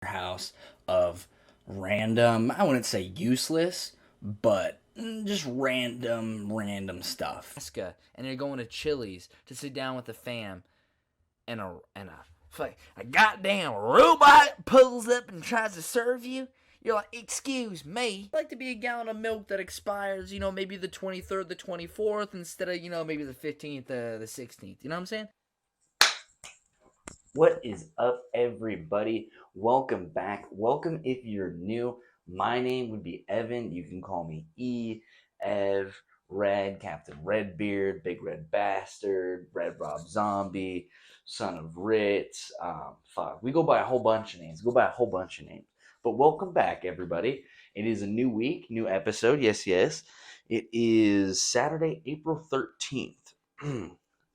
house of random, I wouldn't say useless, but just random stuff. And you're going to Chili's to sit down with the fam, and a goddamn robot pulls up and tries to serve you. You're like, excuse me. I'd like to be a gallon of milk that expires, maybe the 23rd, the 24th, instead of, maybe the 15th, the 16th. You know what I'm saying? What is up, everybody? Welcome back. Welcome if you're new. My name would be Evan. You can call me E, Ev, Red, Captain Redbeard, Big Red Bastard, Red Rob Zombie, Son of Ritz. Fuck. We go by a whole bunch of names. But welcome back, everybody. It is a new week, new episode. Yes, yes. It is Saturday, April 13th.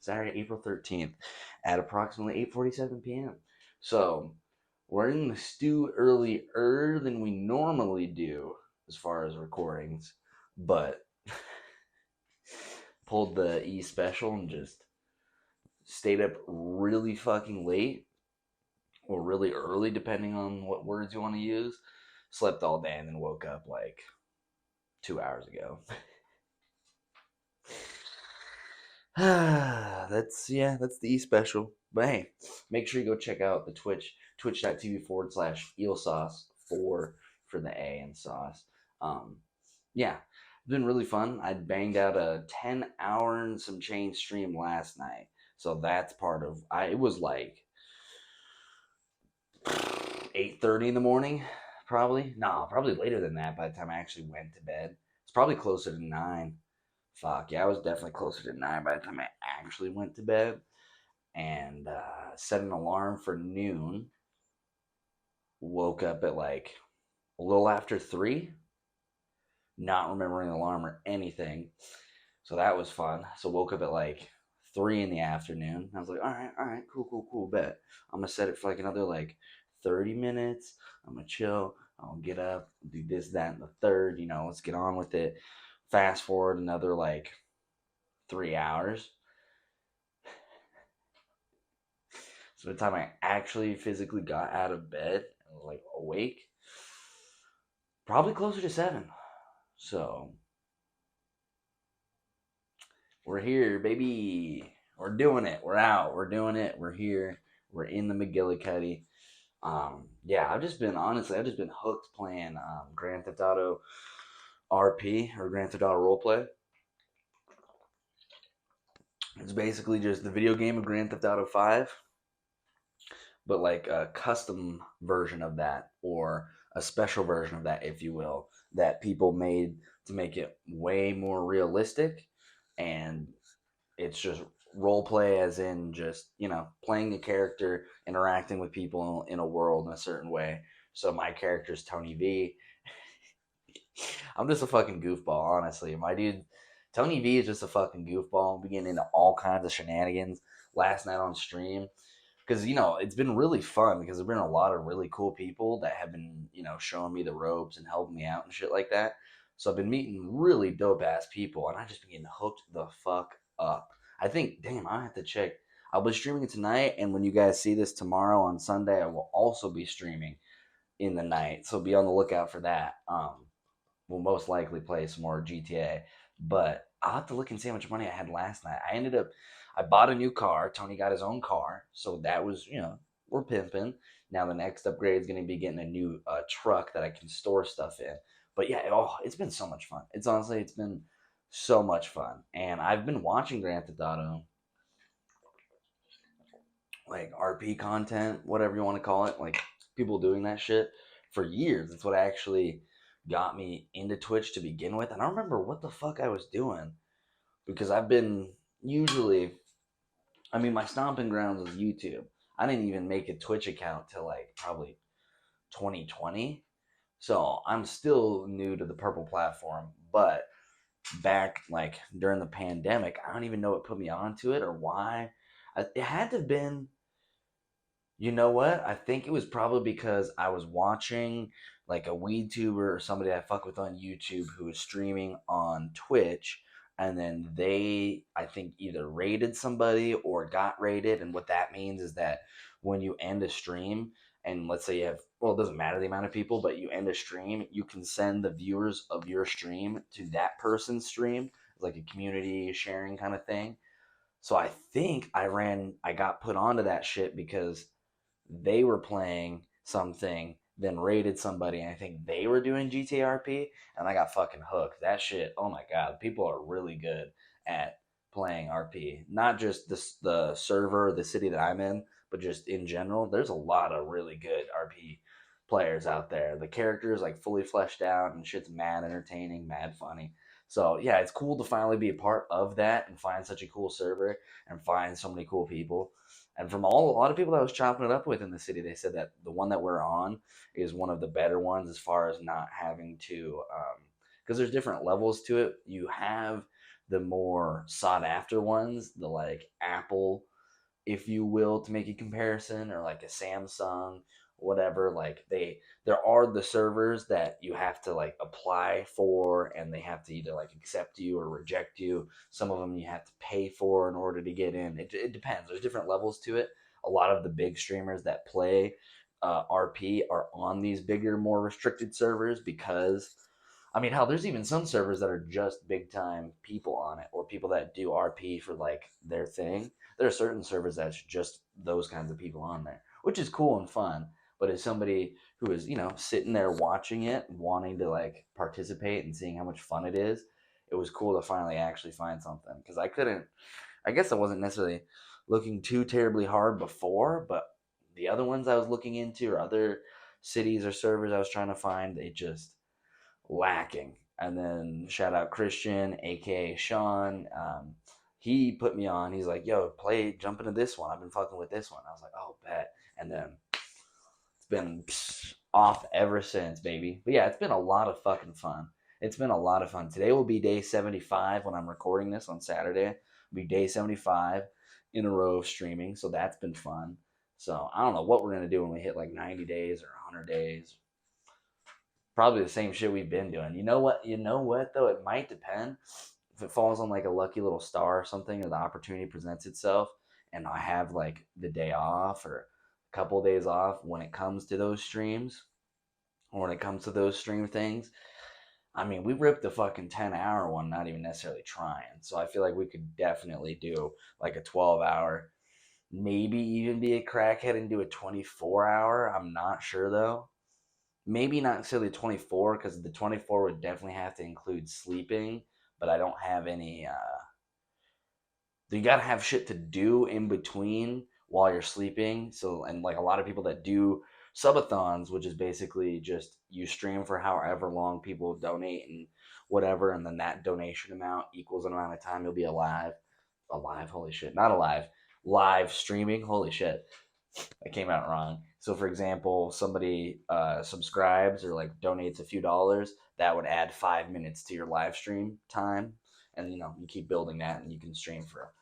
Saturday, April 13th at approximately 8:47 p.m. So we're in the stew earlier than we normally do as far as recordings, but pulled the E special and just stayed up really fucking late or really early, depending on what words you want to use. Slept all day and then woke up like 2 hours ago. that's the E special. But hey, make sure you go check out the twitch.tv/eel sauce for the A and sauce. Yeah, it's been really fun. I banged out a 10-hour and some change stream last night. So that's part of it was like 8:30 in the morning, probably. No, probably later than that by the time I actually went to bed. It's probably closer to 9. Fuck, yeah, I was definitely closer to 9 by the time I actually went to bed. And set an alarm for noon. Woke up at like a little after 3, not remembering the alarm or anything. So that was fun. So woke up at like 3 in the afternoon. I was like, all right, cool, bet. I'm gonna set it for like another like 30 minutes. I'm gonna chill. I'll get up, do this, that, and the third. Let's get on with it. Fast forward another like 3 hours. So by the time I actually physically got out of bed and was like awake, probably closer to 7. So we're here, baby. We're doing it. We're out. We're doing it. We're here. We're in the McGillicuddy. Yeah, I've just been hooked playing Grand Theft Auto RP or Grand Theft Auto Roleplay. It's basically just the video game of Grand Theft Auto 5, but like a custom version of that, or a special version of that, if you will, that people made to make it way more realistic. And it's just role play, as in just playing a character, interacting with people in a world in a certain way. So my character is Tony V. I'm just a fucking goofball, honestly. My dude Tony V is just a fucking goofball. We getting into all kinds of shenanigans last night on stream, because it's been really fun, because there've been a lot of really cool people that have been showing me the ropes and helping me out and shit like that. So I've been meeting really dope ass people, and I just been getting hooked the fuck up. I think, damn, I have to check. I'll be streaming it tonight, and when you guys see this tomorrow on Sunday, I will also be streaming in the night. So be on the lookout for that. We'll most likely play some more GTA, but I'll have to look and see how much money I had last night. I bought a new car. Tony got his own car, so that was, we're pimping. Now the next upgrade is going to be getting a new truck that I can store stuff in. But yeah, it's been so much fun. It's been so much fun. And I've been watching Grand Theft Auto, like RP content, whatever you want to call it, like people doing that shit for years. That's what actually got me into Twitch to begin with. And I don't remember what the fuck I was doing, because I've been my stomping grounds was YouTube. I didn't even make a Twitch account till like probably 2020. So I'm still new to the purple platform, but back like during the pandemic, I don't even know what put me onto it or why. It had to have been, you know what? I think it was probably because I was watching like a weed tuber or somebody I fuck with on YouTube who was streaming on Twitch, and then they, I think, either raided somebody or got raided. And what that means is that when you end a stream, and let's say you have well, it doesn't matter the amount of people, but you end a stream, you can send the viewers of your stream to that person's stream. It's like a community sharing kind of thing. So I think I got put onto that shit because they were playing something, then raided somebody, and I think they were doing GTRP, and I got fucking hooked. That shit, oh my god, people are really good at playing RP. Not just the server, the city that I'm in, but just in general. There's a lot of really good RP players out there. The characters like fully fleshed out, and shit's mad entertaining, mad funny. So yeah, it's cool to finally be a part of that and find such a cool server and find so many cool people. And from a lot of people that I was chopping it up with in the city, they said that the one that we're on is one of the better ones as far as not having to, because there's different levels to it. You have the more sought after ones, the like Apple, if you will, to make a comparison, or like a Samsung, whatever. Like there are the servers that you have to like apply for, and they have to either like accept you or reject you. Some of them you have to pay for in order to get in. It depends. There's different levels to it. A lot of the big streamers that play RP are on these bigger, more restricted servers because I mean, hell, there's even some servers that are just big time people on it, or people that do RP for like their thing. There are certain servers that's just those kinds of people on there, which is cool and fun. But as somebody who is, sitting there watching it, wanting to like participate and seeing how much fun it is, it was cool to finally actually find something. Because I guess I wasn't necessarily looking too terribly hard before, but the other ones I was looking into, or other cities or servers I was trying to find, they just lacking. And then shout out Christian, aka Sean. He put me on. He's like, "Yo, jump into this one. I've been fucking with this one." I was like, "Oh, bet." And then it's been off ever since, baby. But yeah, it's been a lot of fucking fun. It's been a lot of fun. Today will be day 75 when I'm recording this on Saturday. It'll be day 75 in a row of streaming, so that's been fun. So I don't know what we're gonna do when we hit like 90 days or 100 days. Probably the same shit we've been doing. You know what? You know what though? It might depend. If it falls on like a lucky little star or something, or the opportunity presents itself, and I have like the day off or a couple of days off when it comes to those streams, or when it comes to those stream things. I mean, we ripped the fucking 10-hour one, not even necessarily trying. So I feel like we could definitely do like a 12-hour, maybe even be a crackhead and do a 24-hour. I'm not sure though. Maybe not necessarily 24, because the 24 would definitely have to include sleeping, but I don't have any. You gotta have shit to do in between while you're sleeping. So, and like a lot of people that do subathons, which is basically just you stream for however long people donate and whatever, and then that donation amount equals an amount of time you'll be alive. Alive, holy shit. Not alive. Live streaming, holy shit. I came out wrong. So, for example, somebody subscribes or like donates a few dollars, that would add 5 minutes to your live stream time, and you keep building that, and you can stream for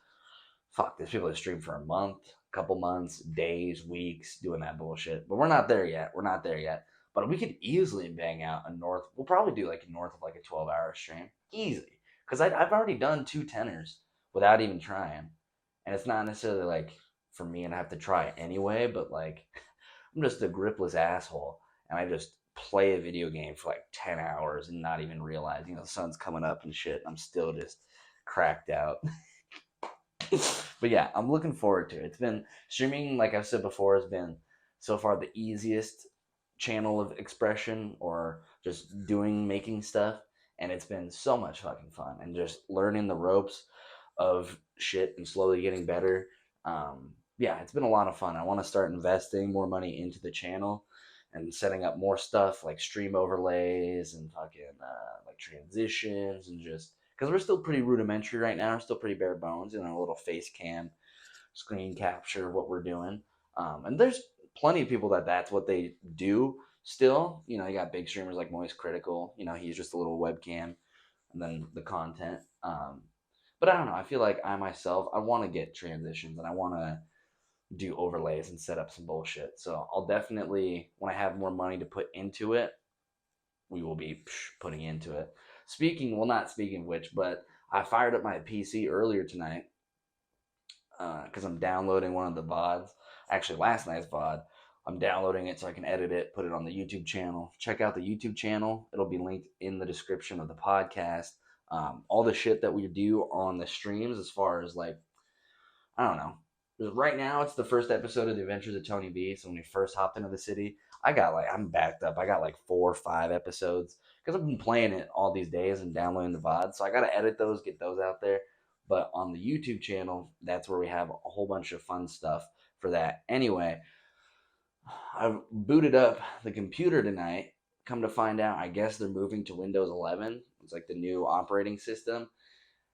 there's people that stream for a month, couple months, days, weeks, doing that bullshit. But we're not there yet. We're not there yet. But we could easily bang out a north. We'll probably do like north of like a 12-hour stream, easily, because I've already done 2 tenors without even trying, and it's not necessarily like for me and I have to try anyway, but like I'm just a gripless asshole and I just play a video game for like 10 hours and not even realize, the sun's coming up and shit. I'm still just cracked out. But yeah, I'm looking forward to it. It's been streaming, like I've said before, has been so far the easiest channel of expression or just making stuff. And it's been so much fucking fun and just learning the ropes of shit and slowly getting better. Yeah, it's been a lot of fun. I want to start investing more money into the channel and setting up more stuff like stream overlays and fucking like transitions, and just because we're still pretty rudimentary right now, we're still pretty bare bones, a little face cam, screen capture of what we're doing. And there's plenty of people that's what they do still. You got big streamers like Moist Critical. He's just a little webcam and then the content. But I don't know. I feel like I myself, I want to get transitions and I want to do overlays and set up some bullshit. So I'll definitely, when I have more money to put into it, we will be putting into it. Not speaking of which, but I fired up my PC earlier tonight because I'm downloading one of the Vods. Actually, last night's Vod I'm downloading it so I can edit it, put it on the YouTube channel. Check out the YouTube channel. It'll be linked in the description of the podcast. All the shit that we do on the streams, as far as like, I don't know. Right now, it's the first episode of The Adventures of Tony B. So when we first hopped into the city, I'm backed up. I got like 4 or 5 episodes because I've been playing it all these days and downloading the VODs. So I got to edit those, get those out there. But on the YouTube channel, that's where we have a whole bunch of fun stuff for that. Anyway, I booted up the computer tonight. Come to find out, I guess they're moving to Windows 11. It's like the new operating system.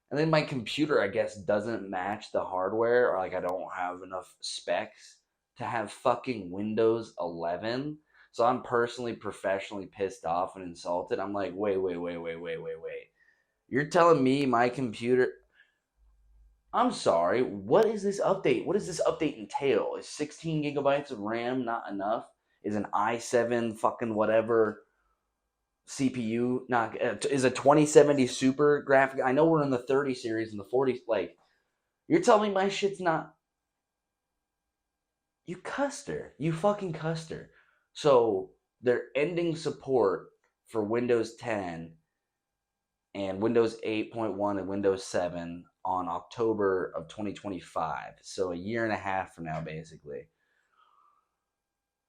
And then my computer, I guess, doesn't match the hardware, or like I don't have enough specs to have fucking Windows 11. So I'm personally, professionally pissed off and insulted. I'm like, wait. You're telling me my computer. I'm sorry, what is this update? What does this update entail? Is 16 gigabytes of RAM not enough? Is an i7 fucking whatever CPU not, is a 2070 super graphic? I know we're in the 30 series and the 40, like, you're telling me my shit's not. You custer. You fucking custer. So they're ending support for Windows 10 and Windows 8.1 and Windows 7 on October of 2025. So a year and a half from now, basically.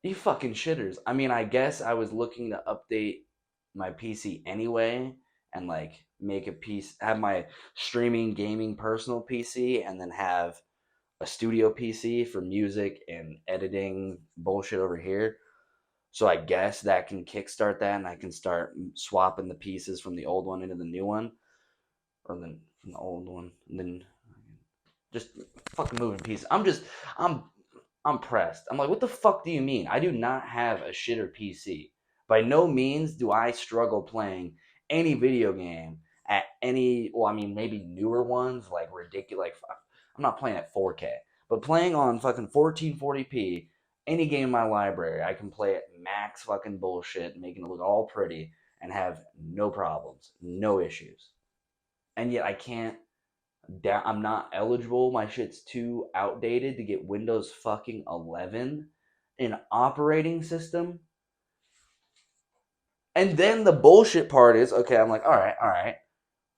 You fucking shitters. I mean, I guess I was looking to update my PC anyway and like make a piece, have my streaming gaming personal PC and then have a studio PC for music and editing bullshit over here. So I guess that can kickstart that and I can start swapping the pieces from the old one into the new one. Or then from the old one. And then just fucking moving pieces. I'm pressed. I'm like, what the fuck do you mean? I do not have a shitter PC. By no means do I struggle playing any video game at any, well, I mean, maybe newer ones, like ridiculous. Like, I'm not playing at 4K, but playing on fucking 1440p, any game in my library, I can play at max fucking bullshit, making it look all pretty, and have no problems, no issues. And yet I can't, I'm not eligible. My shit's too outdated to get Windows fucking 11 in operating system. And then the bullshit part is, okay, I'm like, all right.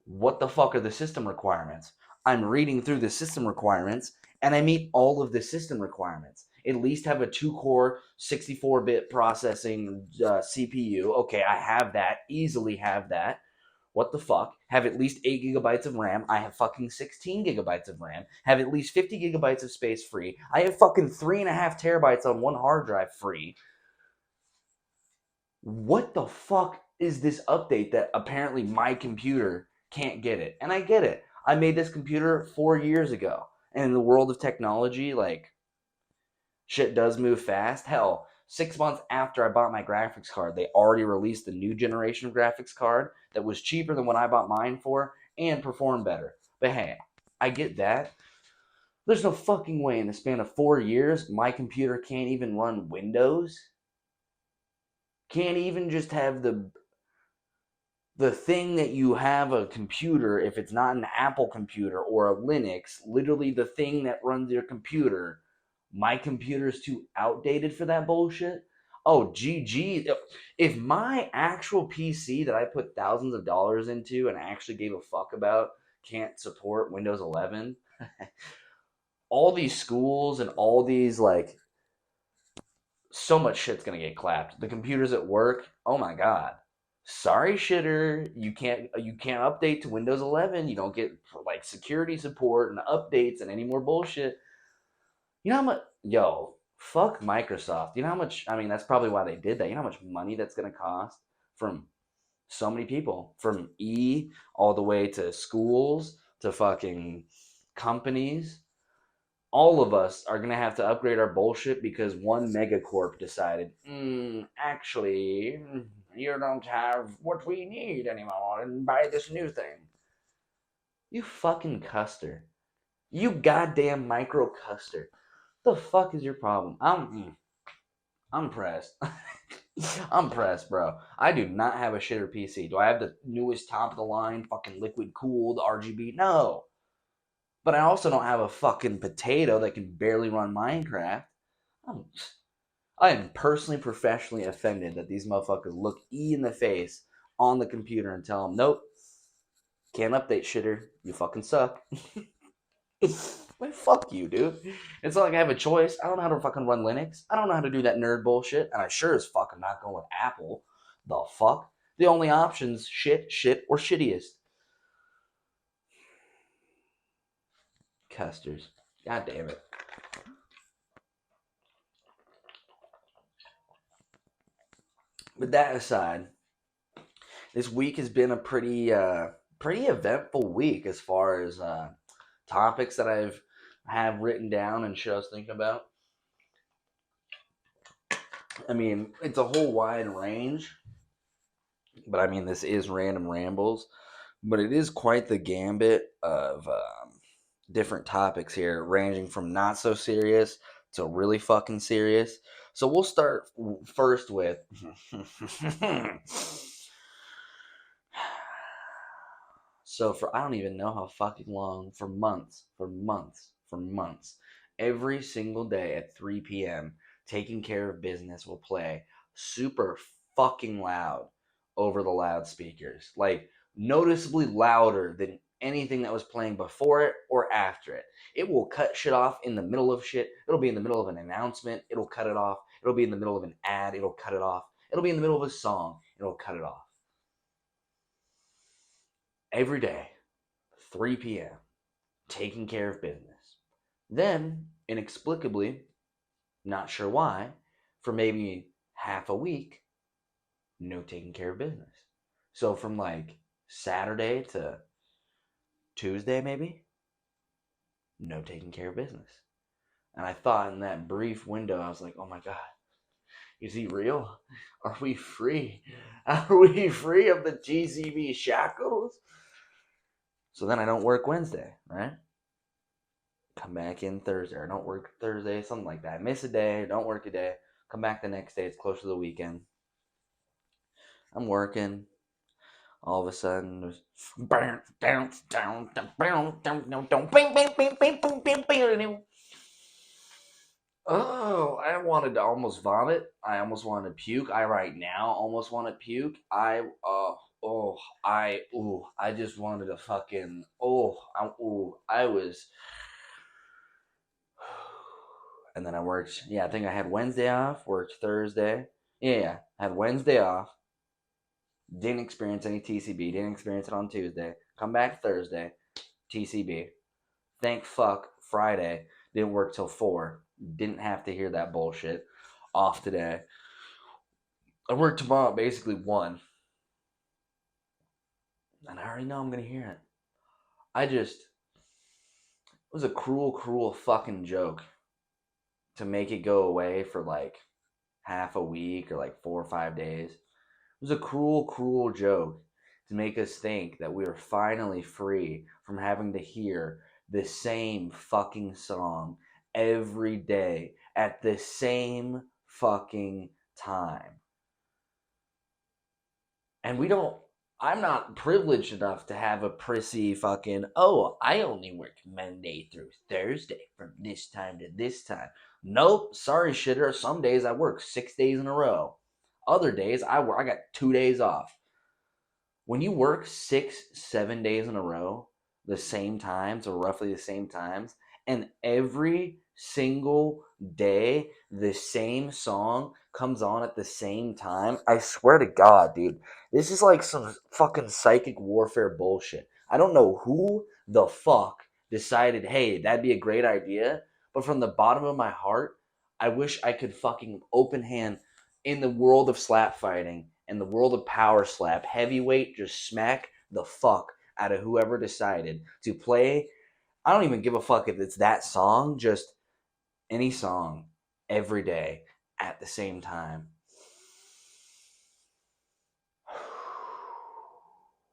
What the fuck are the system requirements? I'm reading through the system requirements and I meet all of the system requirements. At least have a 2-core, 64-bit processing CPU. Okay, I have that. Easily have that. What the fuck? Have at least 8 gigabytes of RAM. I have fucking 16 gigabytes of RAM. Have at least 50 gigabytes of space free. I have fucking 3.5 terabytes on one hard drive free. What the fuck is this update that apparently my computer can't get it? And I get it. I made this computer 4 years ago. And in the world of technology, like, shit does move fast. Hell, 6 months after I bought my graphics card, they already released the new generation graphics card that was cheaper than what I bought mine for and performed better. But hey, I get that. There's no fucking way in the span of 4 years my computer can't even run Windows. Can't even just have the thing that you have a computer, if it's not an Apple computer or a Linux, literally the thing that runs your computer. My computer's too outdated for that bullshit. Oh, GG. If my actual PC that I put thousands of dollars into and actually gave a fuck about can't support Windows 11, all these schools and all these, like, so much shit's gonna get clapped. The computers at work, oh my god. Sorry, shitter, you can't update to Windows 11. You don't get like security support and updates and any more bullshit. You know how much, yo, fuck Microsoft. You know how much, I mean, that's probably why they did that. You know how much money that's going to cost from so many people, from all the way to schools to fucking companies. All of us are going to have to upgrade our bullshit because one megacorp decided, actually, you don't have what we need anymore and buy this new thing. You fucking custer. You goddamn micro custer. The fuck is your problem? I'm pressed. I'm pressed, bro. I do not have a shitter PC. Do I have the newest top of the line fucking liquid cooled RGB? No. But I also don't have a fucking potato that can barely run Minecraft. I am personally, professionally offended that these motherfuckers look E in the face on the computer and tell them, nope, can't update, shitter. You fucking suck. Like, fuck you, dude. It's not like I have a choice. I don't know how to fucking run Linux. I don't know how to do that nerd bullshit. And I sure as fuck am not going with Apple. The fuck? The only options, shit, or shittiest. Custers. God damn it. With that aside, this week has been a pretty eventful week as far as topics that have written down and shit I was thinking about. I mean, it's a whole wide range, but I mean, this is Random Rambles, but it is quite the gambit of different topics here, ranging from not so serious to really fucking serious. So we'll start first with so for I don't even know how fucking long, for months, every single day at 3 p.m. Taking Care of Business will play super fucking loud over the loudspeakers, like noticeably louder than anything that was playing before it or after it. It will cut shit off in the middle of shit. It'll be in the middle of an announcement. It'll cut it off. It'll be in the middle of an ad. It'll cut it off. It'll be in the middle of a song. It'll cut it off. Every day, 3 p.m., Taking Care of Business. Then, inexplicably, not sure why, for maybe half a week, no Taking Care of Business. So from like Saturday to Tuesday, maybe, no Taking Care of Business. And I thought in that brief window, I was like, oh my God, is he real? Are we free? Are we free of the GCB shackles? So then I don't work Wednesday, right? Come back in Thursday, or don't work Thursday, something like that. Miss a day, don't work a day. Come back the next day, it's close to the weekend. I'm working. All of a sudden, oh, I wanted to almost vomit. I almost wanted to puke. I right now almost want to puke. I just wanted to fucking, I was. And then I worked, I think I had Wednesday off, worked Thursday. I had Wednesday off. Didn't experience any TCB. Didn't experience it on Tuesday. Come back Thursday. TCB. Thank fuck. Friday. Didn't work till 4. Didn't have to hear that bullshit. Off today. I work tomorrow at basically 1. And I already know I'm going to hear it. It was a cruel fucking joke to make it go away for like half a week or like 4 or 5 days. It was a cruel joke to make us think that we were finally free from having to hear the same fucking song every day at the same fucking time. And I'm not privileged enough to have a prissy fucking, I only work Monday through Thursday from this time to this time. Nope, sorry shitter, some days I work 6 days in a row. Other days, I got 2 days off. When you work 6-7 days in a row, the same times, or roughly the same times, and every single day, the same song comes on at the same time, I swear to God, dude, this is like some fucking psychic warfare bullshit. I don't know who the fuck decided, hey, that'd be a great idea, but from the bottom of my heart, I wish I could fucking open hand in the world of slap fighting and the world of power slap, heavyweight, just smack the fuck out of whoever decided to play. I don't even give a fuck if it's that song, just any song every day at the same time.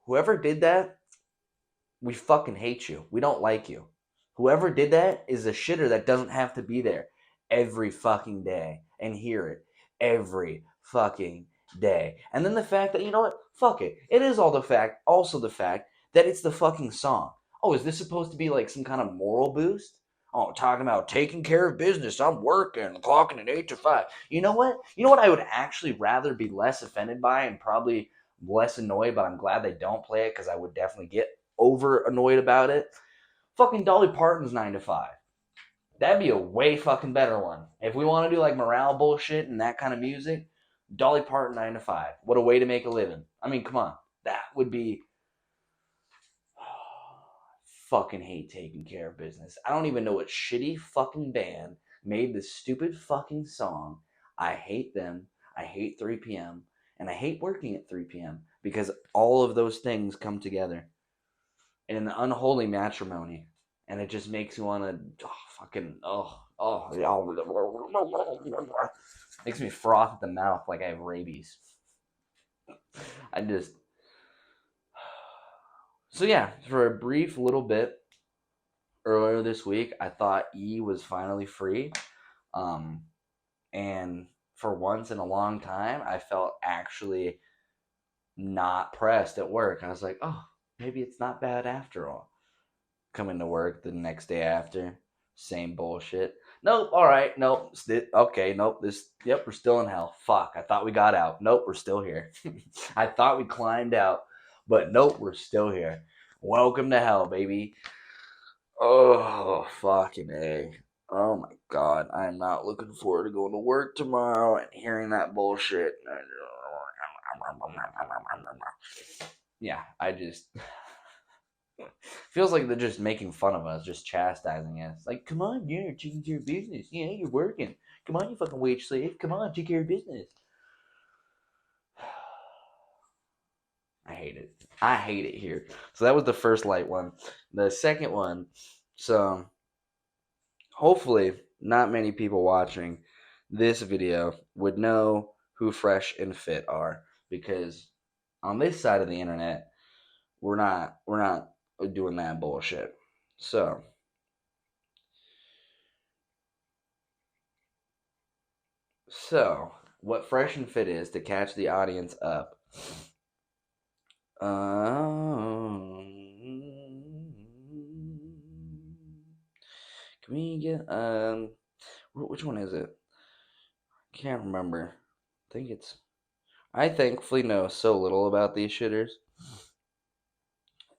Whoever did that, we fucking hate you. We don't like you. Whoever did that is a shitter that doesn't have to be there every fucking day and hear it every fucking day. And then the fact that, you know what? Fuck it. It is also the fact that it's the fucking song. Oh, is this supposed to be like some kind of moral boost? Oh, talking about taking care of business. I'm working, clocking an 8 to 5. You know what? You know what I would actually rather be less offended by and probably less annoyed, but I'm glad they don't play it because I would definitely get over annoyed about it. Fucking Dolly Parton's 9 to 5. That'd be a way fucking better one. If we want to do like morale bullshit and that kind of music, Dolly Parton 9 to 5. What a way to make a living. I mean, come on. That would be. Fucking hate Taking Care of Business. I don't even know what shitty fucking band made this stupid fucking song. I hate them. I hate 3 p.m. And I hate working at 3 p.m. because all of those things come together in an unholy matrimony. And it just makes you want to makes me froth at the mouth like I have rabies. I just. So yeah, for a brief little bit earlier this week, I thought E was finally free. And for once in a long time, I felt actually not pressed at work. I was like, oh, maybe it's not bad after all. Coming to work the next day after, same bullshit. Nope, all right, nope, okay, nope, yep, we're still in hell. Fuck, I thought we got out. Nope, we're still here. I thought we climbed out, but nope, we're still here. Welcome to hell, baby. Oh, fucking A. Oh my god, I am not looking forward to going to work tomorrow and hearing that bullshit. Yeah, I just. Feels like they're just making fun of us, just chastising us. Like, come on, you're taking care of business. Yeah, you're working. Come on, you fucking wage slave. Come on, take care of business. I hate it. I hate it here. So that was the first light one. The second one, so hopefully not many people watching this video would know who Fresh and Fit are, because on this side of the internet, we're not doing that bullshit. So what Fresh and Fit is, to catch the audience up. Can we get which one is it? Can't remember. I thankfully know so little about these shitters.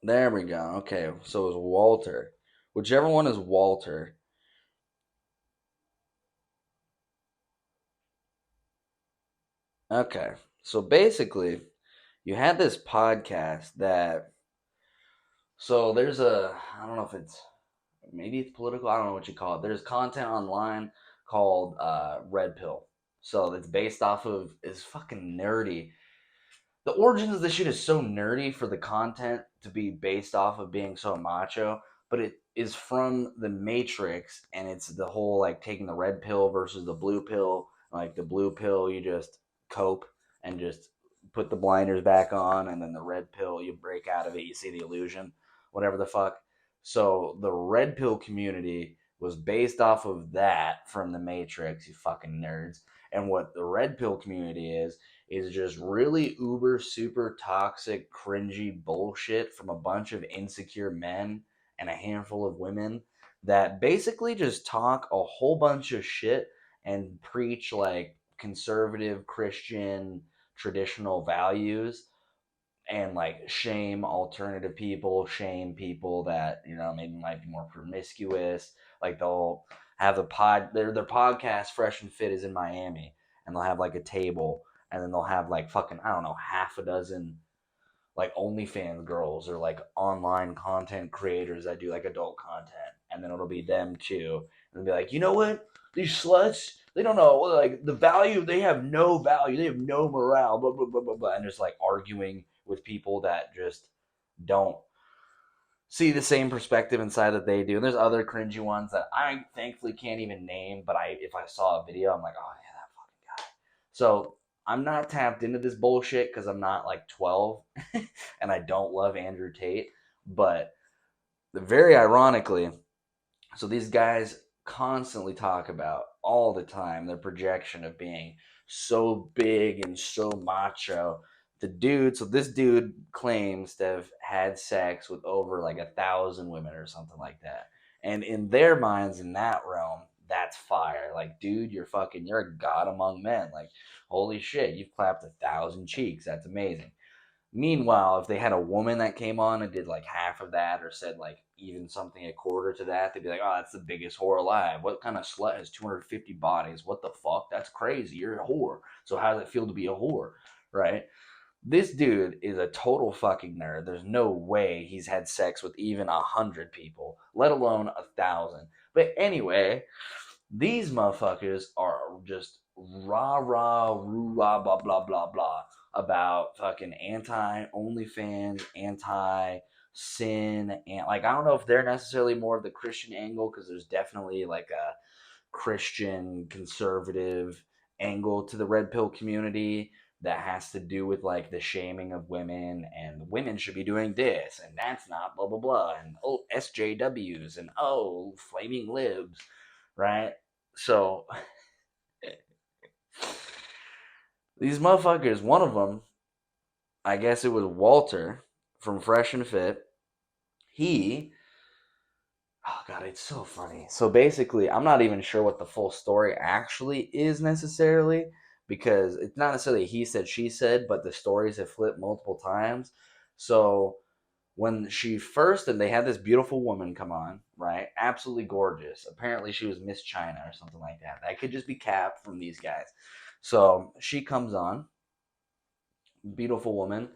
There we go. Okay, so it's Walter. Whichever one is Walter. Okay, so basically, you had this podcast that. So there's I don't know if maybe it's political. I don't know what you call it. There's content online called Red Pill. So it's based off of, it's fucking nerdy. The origins of this shit is so nerdy for the content to be based off of being so macho, but it is from the Matrix, and it's the whole like taking the red pill versus the blue pill. Like the blue pill, you just cope and just put the blinders back on, and then the red pill, you break out of it, you see the illusion, whatever the fuck. So the red pill community was based off of that from the Matrix, you fucking nerds. And what the red pill community is just really uber super toxic, cringy bullshit from a bunch of insecure men and a handful of women that basically just talk a whole bunch of shit and preach like conservative Christian traditional values, and like shame alternative people, shame people that, maybe might be more promiscuous. Like they'll have their podcast Fresh and Fit is in Miami, and they'll have like a table, and then they'll have like fucking, I don't know, half a dozen like OnlyFans girls or like online content creators that do like adult content, and then it'll be them too, and they'll be like, you know what, these sluts, they don't know like the value, they have no value, they have no morale, blah blah blah blah blah, and just like arguing with people that just don't see the same perspective inside that they do. And there's other cringy ones that I thankfully can't even name, but if I saw a video, I'm like, oh yeah, that fucking guy. So I'm not tapped into this bullshit because I'm not like 12 and I don't love Andrew Tate. But very ironically, so these guys constantly talk about all the time their projection of being so big and so macho. So this dude claims to have had sex with over like 1,000 women or something like that. And in their minds, in that realm, that's fire. Like, dude, you're a god among men. Like, holy shit, you've clapped 1,000 cheeks. That's amazing. Meanwhile, if they had a woman that came on and did like half of that, or said like even something a quarter to that, they'd be like, oh, that's the biggest whore alive. What kind of slut has 250 bodies? What the fuck? That's crazy. You're a whore. So how does it feel to be a whore? Right? This dude is a total fucking nerd. There's no way he's had sex with even 100 people, let alone 1,000. But anyway, these motherfuckers are just rah rah roo rah blah blah blah blah about fucking anti OnlyFans, anti sin, and like I don't know if they're necessarily more of the Christian angle, because there's definitely like a Christian conservative angle to the red pill community that has to do with like the shaming of women, and women should be doing this and that's not blah blah blah, and oh SJWs, and oh flaming libs, right? So these motherfuckers, one of them, I guess it was Walter from Fresh and Fit, he, oh god, it's so funny. So basically, I'm not even sure what the full story actually is necessarily, because it's not necessarily he said she said, but the stories have flipped multiple times. So when she first, and they had this beautiful woman come on, right? Absolutely gorgeous. Apparently she was Miss China or something like that. That could just be cap from these guys. So she comes on, beautiful woman,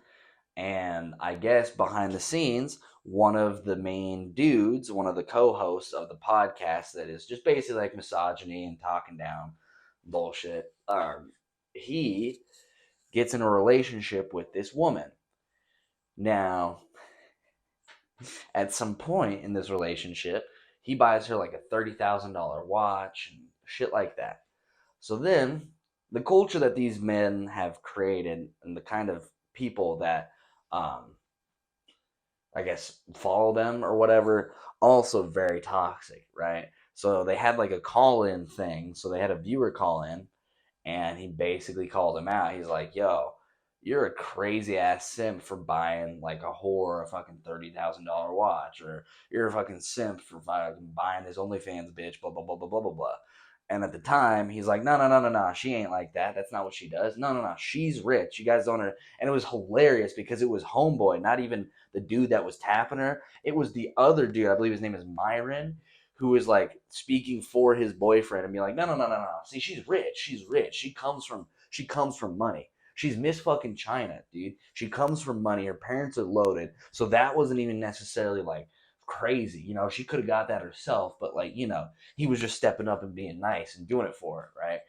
and I guess behind the scenes, one of the main dudes, one of the co-hosts of the podcast that is just basically like misogyny and talking down bullshit, he gets in a relationship with this woman. Now, at some point in this relationship, he buys her like a $30,000 watch and shit like that. So then, the culture that these men have created and the kind of people that, I guess, follow them or whatever, also very toxic, right? So they had like a call in thing. So they had a viewer call in, and he basically called him out. He's like, yo, you're a crazy ass simp for buying like a whore a fucking $30,000 watch, or you're a fucking simp for fucking buying this OnlyFans bitch, blah blah blah blah blah blah blah. And at the time, he's like, no, no, no, no, no, she ain't like that. That's not what she does. No, no, no, she's rich. You guys don't know. And it was hilarious because it was Homeboy, not even the dude that was tapping her. It was the other dude, I believe his name is Myron, who was like speaking for his boyfriend and be like, no, no, no, no, no. See, she's rich. She's rich. She comes from money. She's Miss fucking China, dude. She comes from money. Her parents are loaded. So that wasn't even necessarily like crazy. You know, she could have got that herself, but like, you know, he was just stepping up and being nice and doing it for her, right?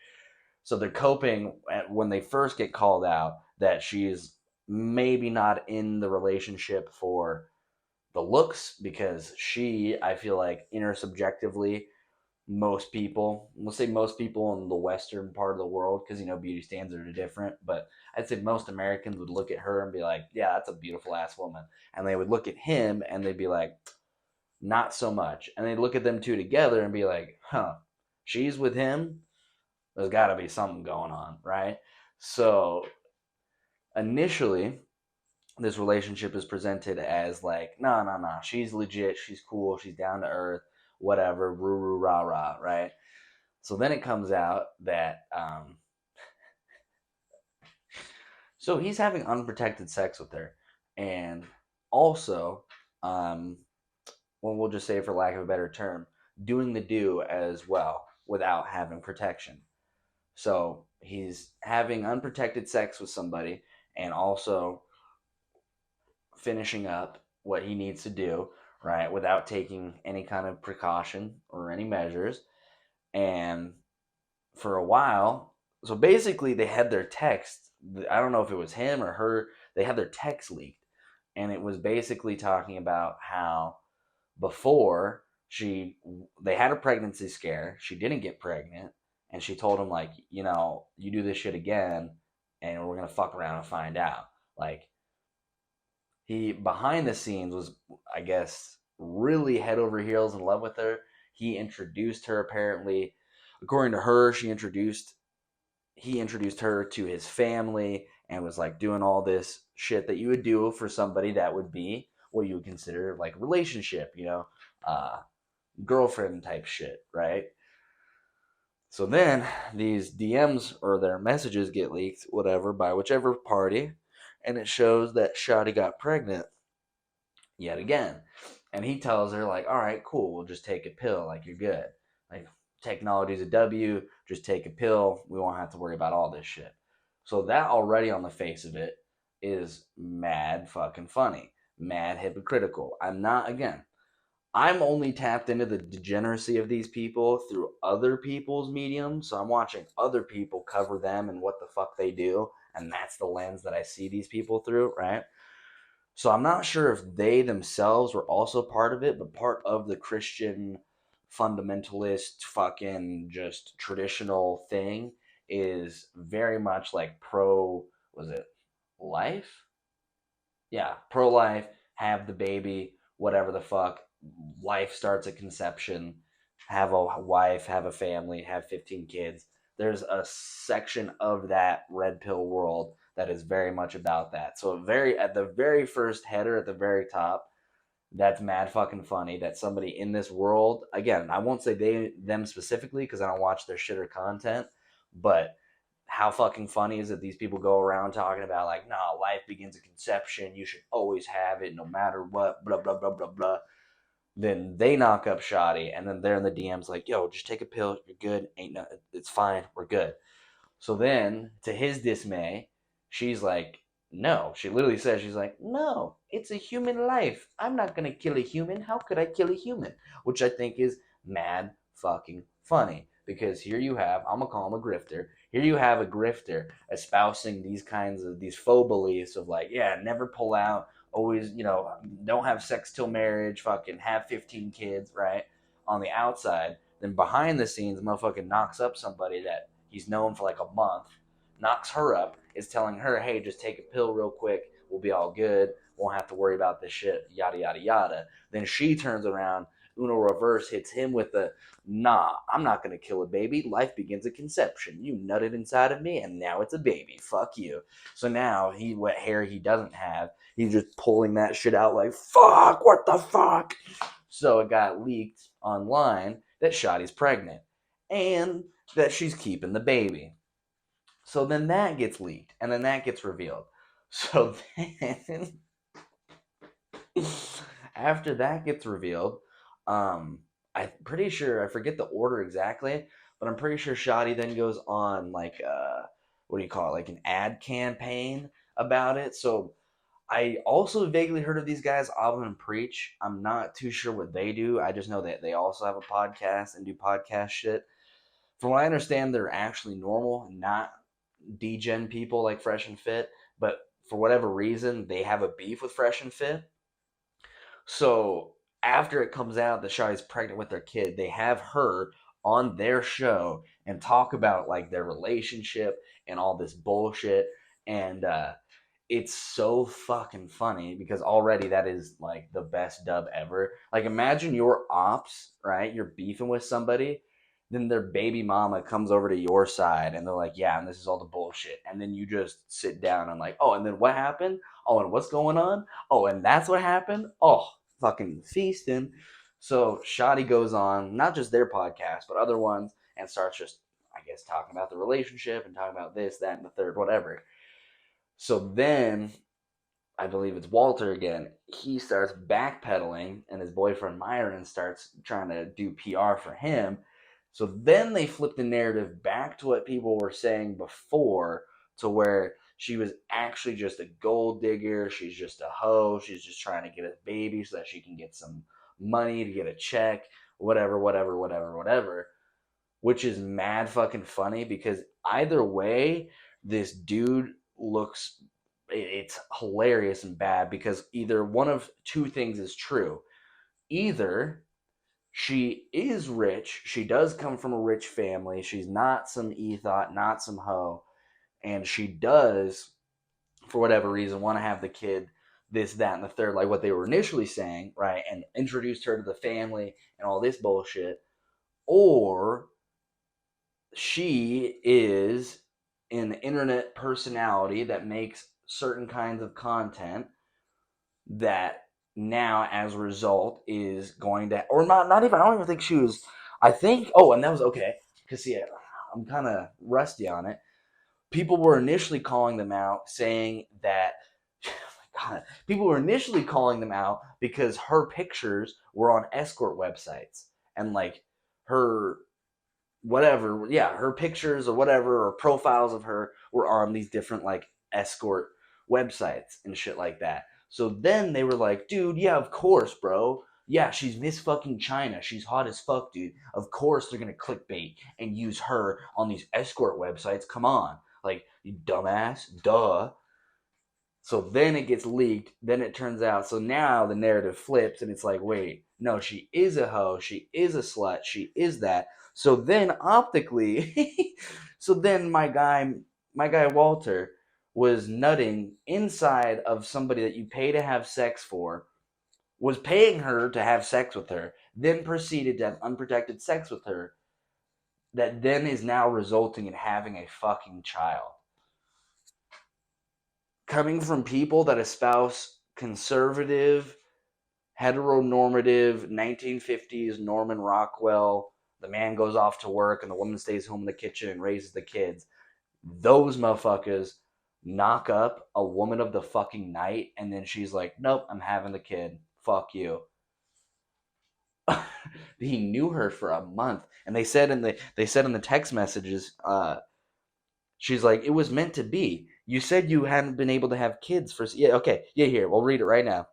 So they're coping when they first get called out that she's maybe not in the relationship for the looks, because she, I feel like, intersubjectively, most people, we'll say most people in the Western part of the world, because, you know, beauty standards are different, but I'd say most Americans would look at her and be like, yeah, that's a beautiful ass woman. And they would look at him and they'd be like, not so much. And they'd look at them two together and be like, huh, she's with him? There's got to be something going on, right? So initially, this relationship is presented as like, no, no, no, she's legit, she's cool, she's down to earth, whatever, roo roo rah rah, right? So then it comes out that, so he's having unprotected sex with her, and also, well, we'll just say, for lack of a better term, doing the do as well without having protection. So he's having unprotected sex with somebody, and also finishing up what he needs to do, right, without taking any kind of precaution or any measures. And for a while, so basically they had their text, I don't know if it was him or her, they had their text leaked. And it was basically talking about how before they had a pregnancy scare, she didn't get pregnant, and she told him like, you know, you do this shit again and we're gonna fuck around and find out. Like, he behind the scenes was, I guess, really head over heels in love with her. He introduced her, apparently, according to her, he introduced her to his family and was like doing all this shit that you would do for somebody that would be what you would consider like relationship, you know, girlfriend type shit, right? So then these DMs or their messages get leaked, whatever, by whichever party, and it shows that Shotty got pregnant yet again. And he tells her, like, all right, cool, we'll just take a pill, like, you're good. Like, technology's a W, just take a pill, we won't have to worry about all this shit. So that already on the face of it is mad fucking funny, mad hypocritical. I'm only tapped into the degeneracy of these people through other people's mediums. So I'm watching other people cover them and what the fuck they do. And that's the lens that I see these people through, right? So I'm not sure if they themselves were also part of it, but part of the Christian fundamentalist fucking just traditional thing is very much like was it life? Yeah, pro life, have the baby, whatever the fuck. Life starts at conception, have a wife, have a family, have 15 kids. There's a section of that red pill world that is very much about that. So at the very first header at the very top, that's mad fucking funny that somebody in this world, again, I won't say them specifically because I don't watch their shit or content, but how fucking funny is it these people go around talking about like, nah, life begins at conception, you should always have it no matter what, blah blah blah blah blah. Then they knock up Shoddy, and then they're in the DMs like, yo, just take a pill, you're good, ain't no, it's fine, we're good. So then, to his dismay, she's like, no. She literally says, she's like, no, it's a human life. I'm not going to kill a human. How could I kill a human? Which I think is mad fucking funny. Because here you have, I'm going to call him a grifter. Here you have a grifter espousing these faux beliefs of like, yeah, never pull out, always, don't have sex till marriage, fucking have 15 kids, right? On the outside. Then behind the scenes, motherfucking knocks up somebody that he's known for like a month, knocks her up, is telling her, hey, just take a pill real quick, we'll be all good, won't have to worry about this shit, yada, yada, yada. Then she turns around, Uno reverse hits him with the, nah, I'm not going to kill a baby. Life begins at conception. You nutted inside of me, and now it's a baby. Fuck you. So now, what hair he doesn't have, he's just pulling that shit out like, fuck, what the fuck? So it got leaked online that Shotty's pregnant. And that she's keeping the baby. So then that gets leaked, and then that gets revealed. So then, after that gets revealed, I'm pretty sure, I forget the order exactly, but I'm pretty sure Shoddy then goes on like, what do you call it, like an ad campaign about it. So I also vaguely heard of these guys, Alvin and Preach. I'm not too sure what they do. I just know that they also have a podcast and do podcast shit. From what I understand, they're actually normal, not degen people like Fresh and Fit, but for whatever reason, they have a beef with Fresh and Fit. So after it comes out that Shawty's pregnant with their kid, they have her on their show and talk about like their relationship and all this bullshit. And it's so fucking funny because already that is like the best dub ever. Like imagine your ops, right? You're beefing with somebody, then their baby mama comes over to your side and they're like, yeah, and this is all the bullshit. And then you just sit down and like, oh, and then what happened? Oh, and what's going on? Oh, and that's what happened? Oh, fucking feasting. So Shoddy goes on, not just their podcast, but other ones, and starts just, I guess, talking about the relationship and talking about this, that, and the third, whatever. So then I believe it's Walter again. He starts backpedaling, and his boyfriend Myron starts trying to do PR for him. So then they flip the narrative back to what people were saying before, to where she was actually just a gold digger. She's just a hoe. She's just trying to get a baby so that she can get some money to get a check, whatever, whatever, whatever, whatever. Which is mad fucking funny because either way, this dude looks, it's hilarious and bad because either one of two things is true. Either she is rich, she does come from a rich family, she's not some ethot, not some hoe, and she does, for whatever reason, want to have the kid, this, that, and the third, like what they were initially saying, right? And introduced her to the family and all this bullshit. Or she is an internet personality that makes certain kinds of content that now as a result is going to, or not even, I don't even think she was, I think, oh, and that was okay, because see, I'm kind of rusty on it. People were initially calling them out saying that, oh my God, people were initially calling them out because her pictures were on escort websites, and like her whatever, yeah, her pictures or whatever, or profiles of her were on these different like escort websites and shit like that. So then they were like, dude, yeah, of course, bro. Yeah, she's Miss fucking China. She's hot as fuck, dude. Of course they're gonna clickbait and use her on these escort websites. Come on. Like, you dumbass. Duh. So then it gets leaked. Then it turns out. So now the narrative flips, and it's like, wait, no, she is a hoe. She is a slut. She is that. So then optically, so then my guy Walter was nutting inside of somebody that you pay to have sex for, was paying her to have sex with her, then proceeded to have unprotected sex with her, that then is now resulting in having a fucking child. Coming from people that espouse conservative, heteronormative 1950s Norman Rockwell, the man goes off to work and the woman stays home in the kitchen and raises the kids, those motherfuckers knock up a woman of the fucking night, and then she's like, nope, I'm having the kid. Fuck you. He knew her for a month, and they said in the text messages, she's like, it was meant to be. You said you hadn't been able to have kids for, yeah, okay, yeah, here, we'll read it right now.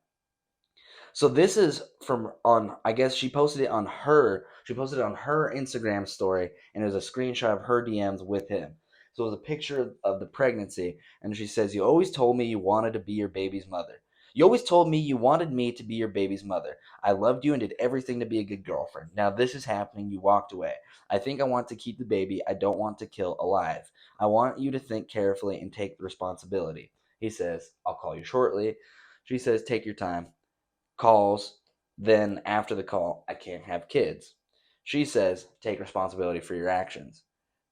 So this is from on, I guess she posted it on her Instagram story, and it was a screenshot of her DMs with him. So it was a picture of the pregnancy, and she says, you always told me you wanted to be your baby's mother. You always told me you wanted me to be your baby's mother. I loved you and did everything to be a good girlfriend. Now this is happening. You walked away. I think I want to keep the baby. I don't want to kill alive. I want you to think carefully and take the responsibility. He says, I'll call you shortly. She says, take your time. Calls. Then after the call, I can't have kids. She says, take responsibility for your actions.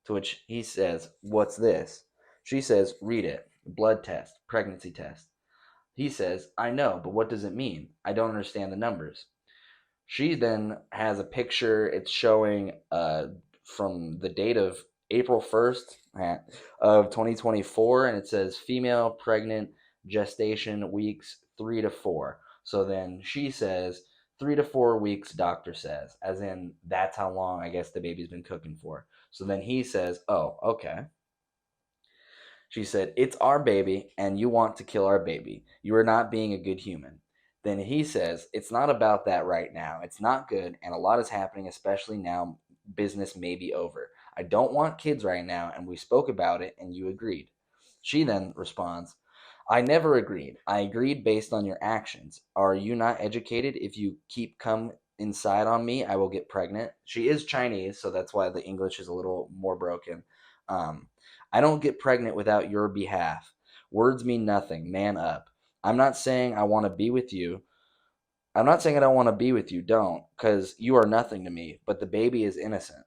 To which he says, what's this? She says, read it. Blood test, pregnancy test. He says, I know, but what does it mean? I don't understand the numbers. She then has a picture. It's showing from the date of April 1st of 2024, and it says female pregnant gestation weeks 3 to 4. So then she says 3 to 4 weeks, doctor says, as in that's how long I guess the baby's been cooking for. So then he says, oh, okay. She said, it's our baby, and you want to kill our baby. You are not being a good human. Then he says, it's not about that right now. It's not good, and a lot is happening, especially now business may be over. I don't want kids right now, and we spoke about it, and you agreed. She then responds, I never agreed. I agreed based on your actions. Are you not educated? If you keep come inside on me, I will get pregnant. She is Chinese, so that's why the English is a little more broken. Um, I don't get pregnant without your behalf. Words mean nothing. Man up. I'm not saying I want to be with you. I'm not saying I don't want to be with you. Don't, because you are nothing to me. But the baby is innocent.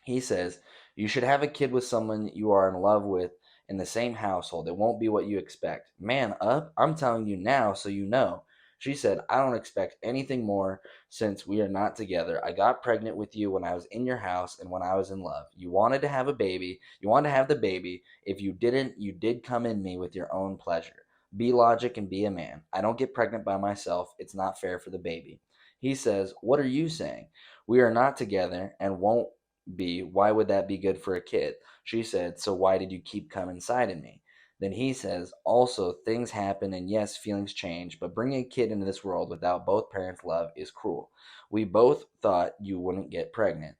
He says, you should have a kid with someone you are in love with in the same household. It won't be what you expect. Man up. I'm telling you now so you know. She said, I don't expect anything more since we are not together. I got pregnant with you when I was in your house and when I was in love. You wanted to have a baby. You wanted to have the baby. If you didn't, you did come in me with your own pleasure. Be logic and be a man. I don't get pregnant by myself. It's not fair for the baby. He says, what are you saying? We are not together and won't be. Why would that be good for a kid? She said, so why did you keep coming inside of me? Then he says, also, things happen and yes, feelings change, but bringing a kid into this world without both parents' love is cruel. We both thought you wouldn't get pregnant.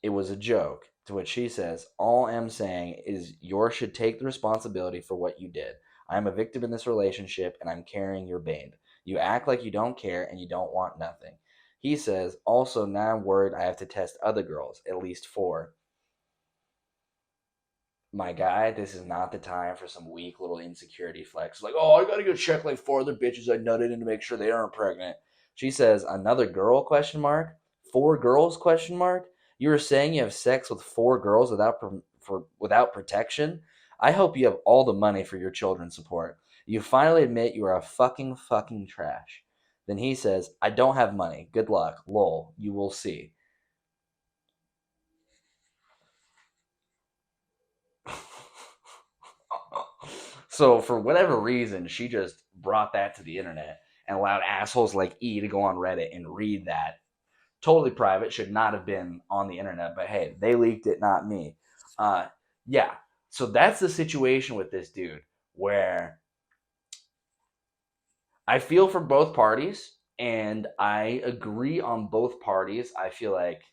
It was a joke. To which she says, all I'm saying is yours should take the responsibility for what you did. I'm a victim in this relationship and I'm carrying your babe. You act like you don't care and you don't want nothing. He says, also, now I'm worried I have to test other girls, at least 4. My guy, this is not the time for some weak little insecurity flex. Like, oh, I gotta go check like 4 other bitches I nutted in to make sure they aren't pregnant. She says, another girl, question mark? 4 girls, question mark? You were saying you have sex with 4 girls without protection? I hope you have all the money for your children's support. You finally admit you are a fucking trash. Then he says, I don't have money. Good luck. Lol. You will see. So for whatever reason, she just brought that to the internet and allowed assholes like E to go on Reddit and read that. Totally private, should not have been on the internet, but hey, they leaked it, not me. Yeah, so that's the situation with this dude, where I feel for both parties, and I agree on both parties. I feel like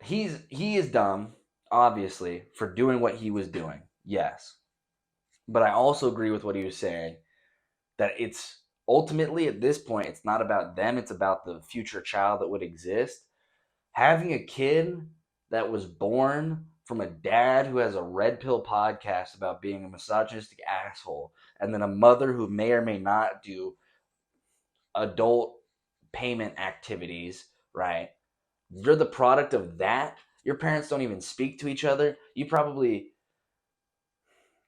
he is dumb, obviously, for doing what he was doing. Yes. But I also agree with what he was saying, that it's ultimately at this point, it's not about them, it's about the future child that would exist. Having a kid that was born from a dad who has a red pill podcast about being a misogynistic asshole, and then a mother who may or may not do adult payment activities, right? You're the product of that. Your parents don't even speak to each other. You probably,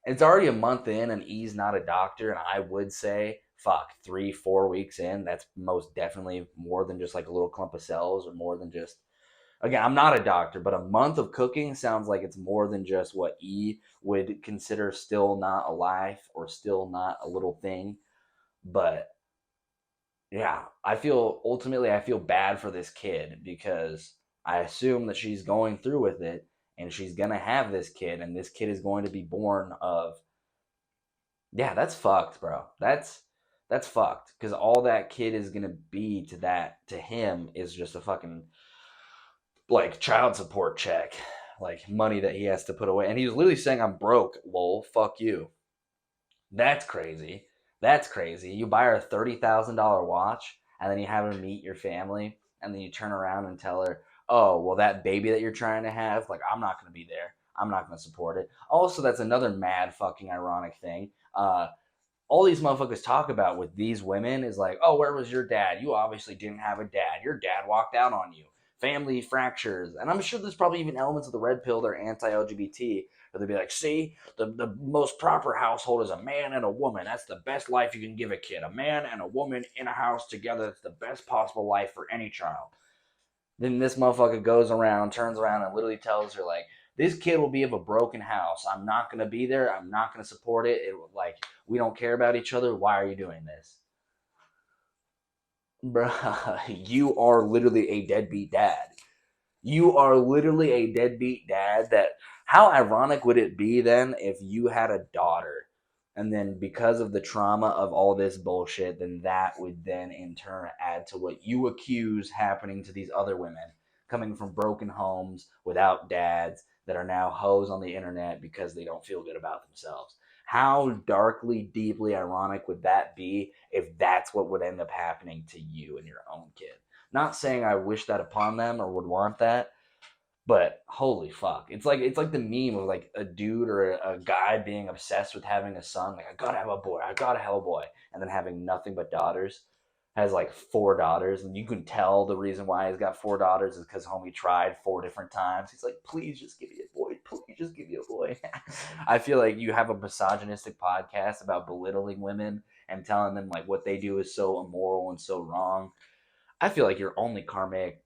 it's already a month in and E's not a doctor, and I would say, fuck, 3-4 weeks in, that's most definitely more than just like a little clump of cells, or more than just, again, I'm not a doctor, but a month of cooking sounds like it's more than just what E would consider still not a life or still not a little thing. But yeah, I feel bad for this kid, because I assume that she's going through with it and she's going to have this kid, and this kid is going to be born of, yeah, that's fucked, bro. That's fucked, because all that kid is going to be to him is just a fucking like child support check, like money that he has to put away. And he was literally saying, I'm broke, lol, fuck you. That's crazy. That's crazy. You buy her a $30,000 watch, and then you have her meet your family, and then you turn around and tell her, oh, well, that baby that you're trying to have, like, I'm not going to be there. I'm not going to support it. Also, that's another mad fucking ironic thing. All these motherfuckers talk about with these women is like, oh, where was your dad? You obviously didn't have a dad. Your dad walked out on you. Family fractures. And I'm sure there's probably even elements of the red pill that are anti-LGBT, where they'd be like, see, the most proper household is a man and a woman. That's the best life you can give a kid. A man and a woman in a house together. That's the best possible life for any child. Then this motherfucker goes around, turns around, and literally tells her, like, this kid will be of a broken house. I'm not going to be there. I'm not going to support it. Like, we don't care about each other. Why are you doing this? Bruh, you are literally a deadbeat dad. You are literally a deadbeat dad. That, how ironic would it be then if you had a daughter, and then because of the trauma of all this bullshit, then that would then in turn add to what you accuse happening to these other women coming from broken homes without dads, that are now hoes on the internet because they don't feel good about themselves. How darkly, deeply ironic would that be if that's what would end up happening to you and your own kid? Not saying I wish that upon them or would want that, but holy fuck. It's like the meme of like a dude or a guy being obsessed with having a son. Like, I gotta have a boy, I gotta have a boy. And then having nothing but daughters. Has like 4 daughters, and you can tell the reason why he's got 4 daughters is because homie tried 4 different times. He's like, please just give me a boy. Please just give me a boy. I feel like you have a misogynistic podcast about belittling women and telling them like what they do is so immoral and so wrong. I feel like your only karmic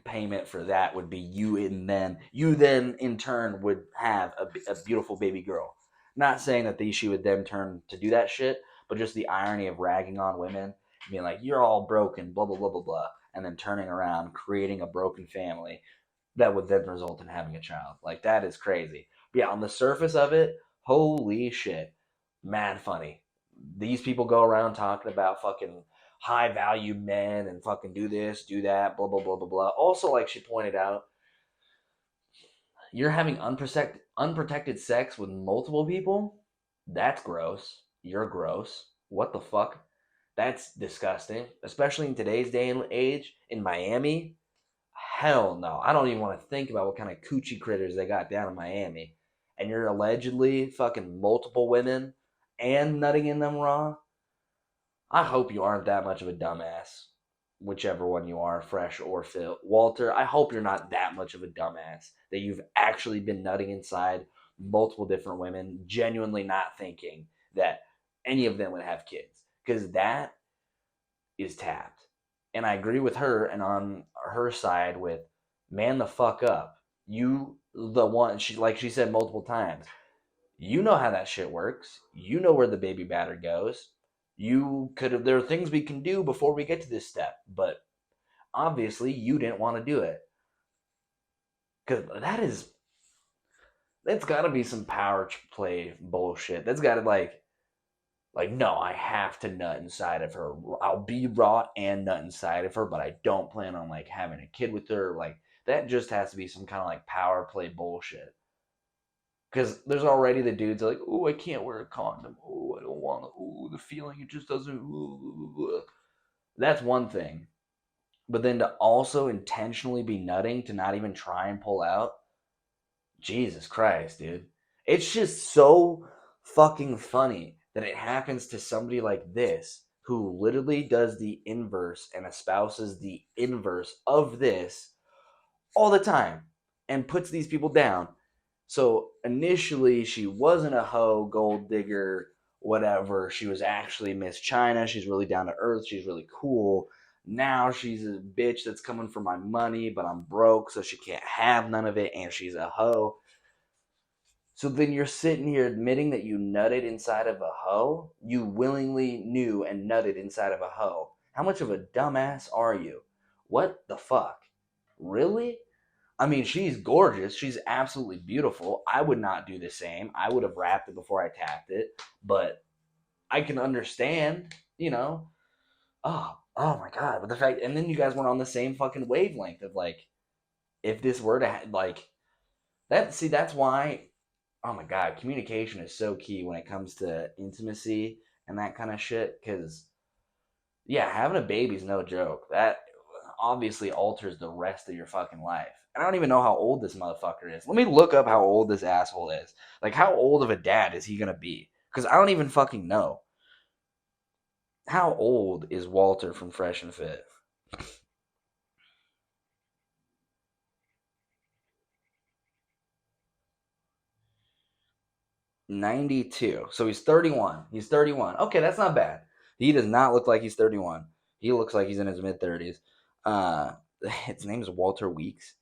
payment for that would be you then in turn would have a beautiful baby girl. Not saying that she would then turn to do that shit, but just the irony of ragging on women, being like, you're all broken, blah blah blah blah blah, and then turning around creating a broken family that would then result in having a child. Like, that is crazy. But yeah, on the surface of it, holy shit, mad funny. These people go around talking about fucking high value men and fucking do this, do that, blah blah blah blah blah. Also, like she pointed out, you're having unprotected sex with multiple people. That's gross. You're gross. What the fuck? That's disgusting. Especially in today's day and age in Miami. Hell no. I don't even want to think about what kind of coochie critters they got down in Miami. And you're allegedly fucking multiple women and nutting in them raw. I hope you aren't that much of a dumbass. Whichever one you are, Fresh or Phil. Walter, I hope you're not that much of a dumbass that you've actually been nutting inside multiple different women, genuinely not thinking that any of them would have kids, because that is tapped. And I agree with her, and on her side with, man the fuck up. You the one, she said multiple times, you know how that shit works. You know where the baby batter goes. You could have, there are things we can do before we get to this step, but obviously you didn't want to do it. Cuz that's got to be some power play bullshit. That's got to like, no, I have to nut inside of her. I'll be raw and nut inside of her, but I don't plan on like having a kid with her. Like, that just has to be some kind of like power play bullshit. Because there's already the dudes like, oh, I can't wear a condom. Oh, I don't want to. Oh, the feeling, it just doesn't. Ooh. That's one thing. But then to also intentionally be nutting, to not even try and pull out, Jesus Christ, dude. It's just so fucking funny that it happens to somebody like this who literally does the inverse and espouses the inverse of this all the time and puts these people down. So initially, she wasn't a hoe, gold digger, whatever. She was actually Miss China. She's really down to earth. She's really cool. Now she's a bitch that's coming for my money, but I'm broke, so she can't have none of it, and she's a hoe. So then you're sitting here admitting that you nutted inside of a hoe? You willingly knew and nutted inside of a hoe. How much of a dumbass are you? What the fuck? Really? I mean, she's gorgeous. She's absolutely beautiful. I would not do the same. I would have wrapped it before I tapped it. But I can understand, you know. Oh my god. But the fact, and then you guys weren't on the same fucking wavelength of like, if this were to like that. See, that's why. Oh my god, communication is so key when it comes to intimacy and that kind of shit. Because yeah, having a baby's no joke. That obviously alters the rest of your fucking life. And I don't even know how old this motherfucker is. Let me look up how old this asshole is. Like, how old of a dad is he gonna be? Because I don't even fucking know. How old is Walter from Fresh and Fit? 92. So he's 31. He's 31. Okay, that's not bad. He does not look like he's 31. He looks like he's in his mid 30s. His name is Walter Weeks.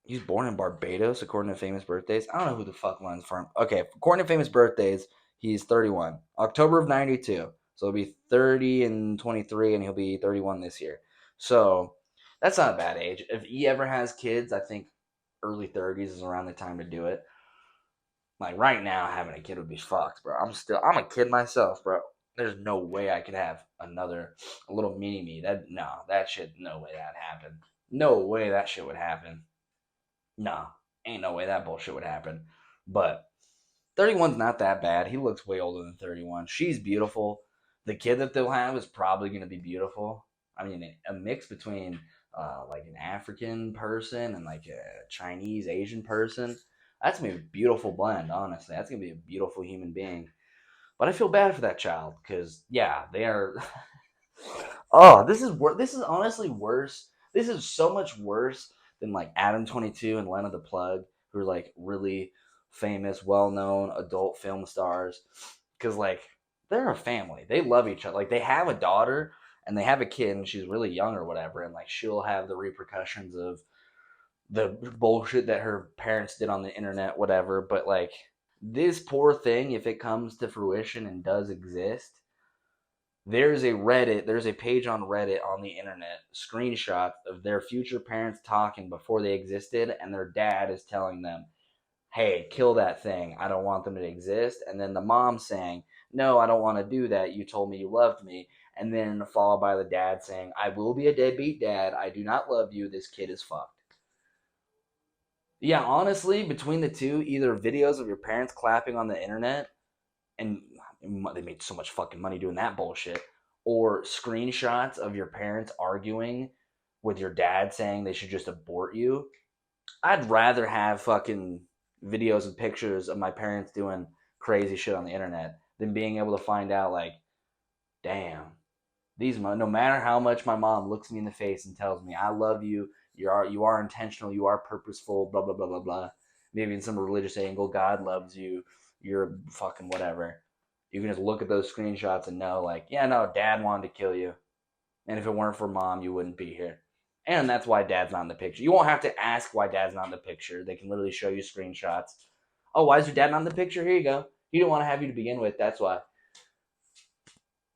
He was born in Barbados, according to famous birthdays. I don't know who the fuck runs for him. Okay, according to famous birthdays, he's 31. October of 92. So he'll be 30 and 23, and he'll be 31 this year. So that's not a bad age. If he ever has kids, I think early 30s is around the time to do it. Like, right now, having a kid would be fucked, bro. I'm a kid myself, bro. There's no way I could have a little mini me. That shit, no way that happened. No way that shit would happen. No, ain't no way that bullshit would happen. But 31's not that bad. He looks way older than 31. She's beautiful. The kid that they'll have is probably going to be beautiful. I mean, a mix between like an African person and like a Chinese Asian person. That's going to be a beautiful blend, honestly. That's going to be a beautiful human being. But I feel bad for that child because, yeah, they are. Oh, this is honestly worse. This is so much worse than like Adam 22 and Lena the Plug, who are like really famous, well-known adult film stars. Because like they're a family. They love each other. Like they have a daughter and they have a kid, and she's really young or whatever, and like she'll have the repercussions of the bullshit that her parents did on the internet, whatever. But like this poor thing, if it comes to fruition and does exist, there's a page on Reddit on the internet, screenshots of their future parents talking before they existed, and their dad is telling them, hey, kill that thing. I don't want them to exist. And then the mom saying, no, I don't want to do that. You told me you loved me. And then followed by the dad saying, I will be a deadbeat dad. I do not love you. This kid is fucked. Yeah, honestly, between the two, either videos of your parents clapping on the internet, and they made so much fucking money doing that bullshit, or screenshots of your parents arguing with your dad saying they should just abort you. I'd rather have fucking videos and pictures of my parents doing crazy shit on the internet than being able to find out like, damn, no matter how much my mom looks me in the face and tells me I love you, you are intentional, you are purposeful, blah blah blah blah blah, maybe in some religious angle, God loves you, you're fucking whatever. You can just look at those screenshots and know, like, yeah, no, dad wanted to kill you. And if it weren't for mom, you wouldn't be here. And that's why dad's not in the picture. You won't have to ask why dad's not in the picture. They can literally show you screenshots. Oh, why is your dad not in the picture? Here you go. He didn't want to have you to begin with. That's why.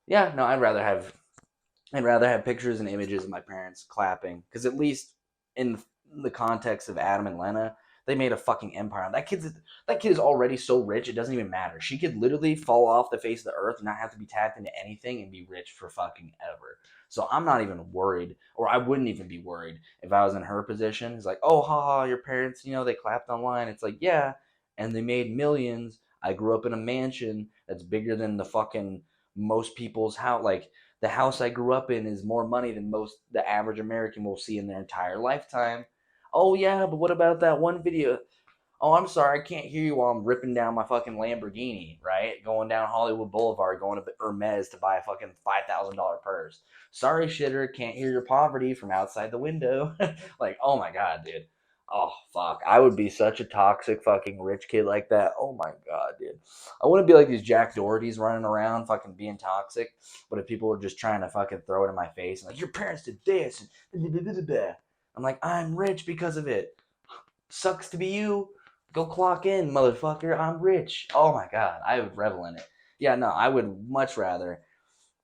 Yeah, no, I'd rather have pictures and images of my parents clapping, because at least in the context of Adam and Lena, they made a fucking empire. That kid is already so rich it doesn't even matter. She could literally fall off the face of the earth and not have to be tapped into anything and be rich for fucking ever. So I'm not even worried, or I wouldn't even be worried if I was in her position. It's like, oh, haha, your parents, they clapped online. It's like, yeah, and they made millions. I grew up in a mansion that's bigger than the fucking most people's house. Like, the house I grew up in is more money than the average American will see in their entire lifetime. Oh yeah, but what about that one video? Oh, I'm sorry, I can't hear you while I'm ripping down my fucking Lamborghini, right? Going down Hollywood Boulevard, going to Hermes to buy a fucking $5,000 purse. Sorry, shitter, can't hear your poverty from outside the window. Like, oh my god, dude. Oh, fuck. I would be such a toxic fucking rich kid like that. Oh my god, dude. I wouldn't be like these Jack Dohertys running around fucking being toxic, but if people were just trying to fucking throw it in my face and like, your parents did this, and I'm like, I'm rich because of it. Sucks to be you. Go clock in, motherfucker. I'm rich. Oh my god, I would revel in it. Yeah, no, I would much rather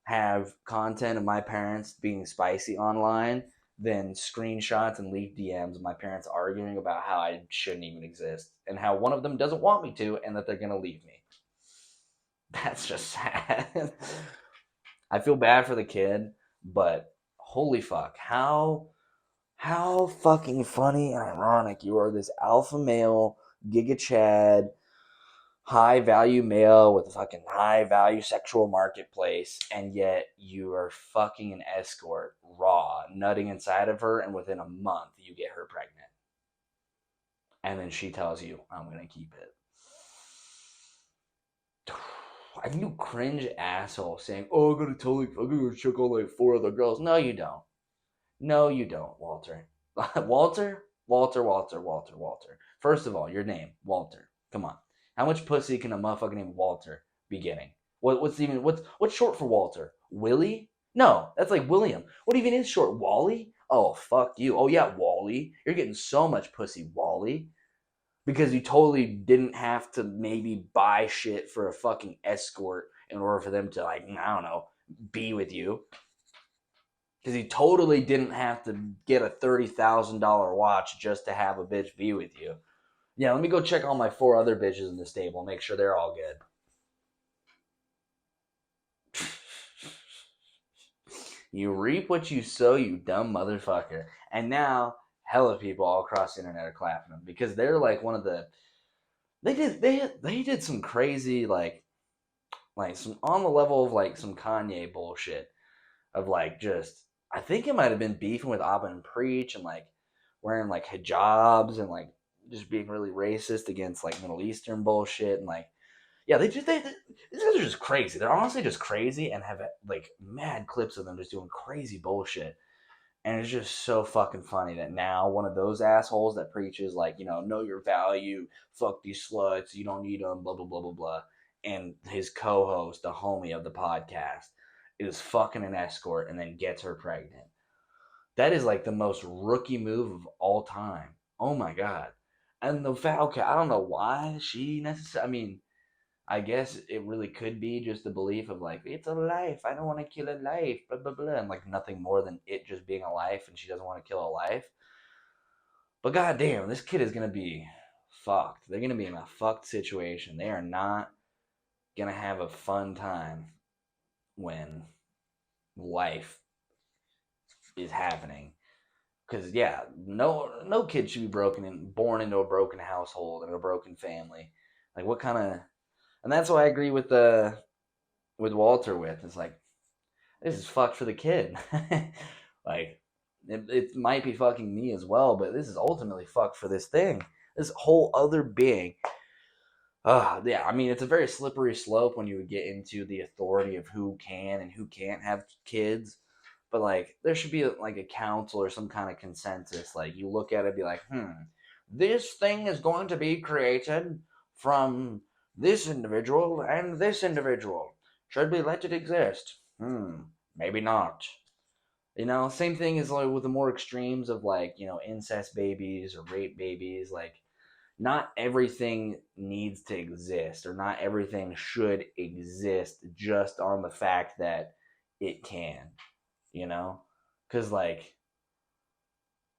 have content of my parents being spicy online than screenshots and leaked DMs of my parents arguing about how I shouldn't even exist and how one of them doesn't want me to and that they're gonna leave me. That's just sad. I feel bad for the kid, but holy fuck, how fucking funny and ironic you are, this alpha male, Giga Chad, high value male with a fucking high value sexual marketplace, and yet you are fucking an escort, raw, nutting inside of her, and within a month you get her pregnant. And then she tells you, I'm gonna keep it. And you cringe asshole saying, oh, I'm gonna check on like 4 other girls. No, you don't. No, you don't, Walter. Walter. First of all, your name, Walter. Come on. How much pussy can a motherfucker named Walter be getting? What's short for Walter? Willie? No, that's like William. What even is short? Wally? Oh, fuck you. Oh yeah, Wally. You're getting so much pussy, Wally. Because you totally didn't have to maybe buy shit for a fucking escort in order for them to, like, I don't know, be with you. Because he totally didn't have to get a $30,000 watch just to have a bitch be with you. Yeah, let me go check all my 4 other bitches in the stable, make sure they're all good. You reap what you sow, you dumb motherfucker. And now, hella people all across the internet are clapping them because they're like one of the. They did some crazy like some on the level of like some Kanye bullshit of like just. I think it might have been beefing with Abba and Preach and like wearing like hijabs and like just being really racist against like Middle Eastern bullshit and like yeah these guys are just crazy. They're honestly just crazy and have like mad clips of them just doing crazy bullshit. And it's just so fucking funny that now one of those assholes that preaches like, know your value, fuck these sluts, you don't need them, blah blah blah blah blah, and his co-host, the homie of the podcast, is fucking an escort and then gets her pregnant. That is like the most rookie move of all time. Oh my god. And the fact, okay, I don't know why she necessarily. I mean, I guess it really could be just the belief of like, it's a life. I don't want to kill a life, blah blah blah, and like nothing more than it just being a life, and she doesn't want to kill a life. But goddamn, this kid is gonna be fucked. They're gonna be in a fucked situation. They are not gonna have a fun time when life is happening. Because yeah, no kid should be born into a broken household and a broken family. Like what kind of, and that's why I agree with Walter with. It's like this is fucked for the kid. Like it might be fucking me as well, but this is ultimately fucked for this thing. This whole other being. Yeah, I mean it's a very slippery slope when you get into the authority of who can and who can't have kids. But like there should be like a council or some kind of consensus. Like you look at it and be like, this thing is going to be created from this individual and this individual. Should we let it exist? Maybe not. You know, same thing as like with the more extremes of like, you know, incest babies or rape babies. Like, not everything needs to exist, or not everything should exist just on the fact that it can, you know? Because, like,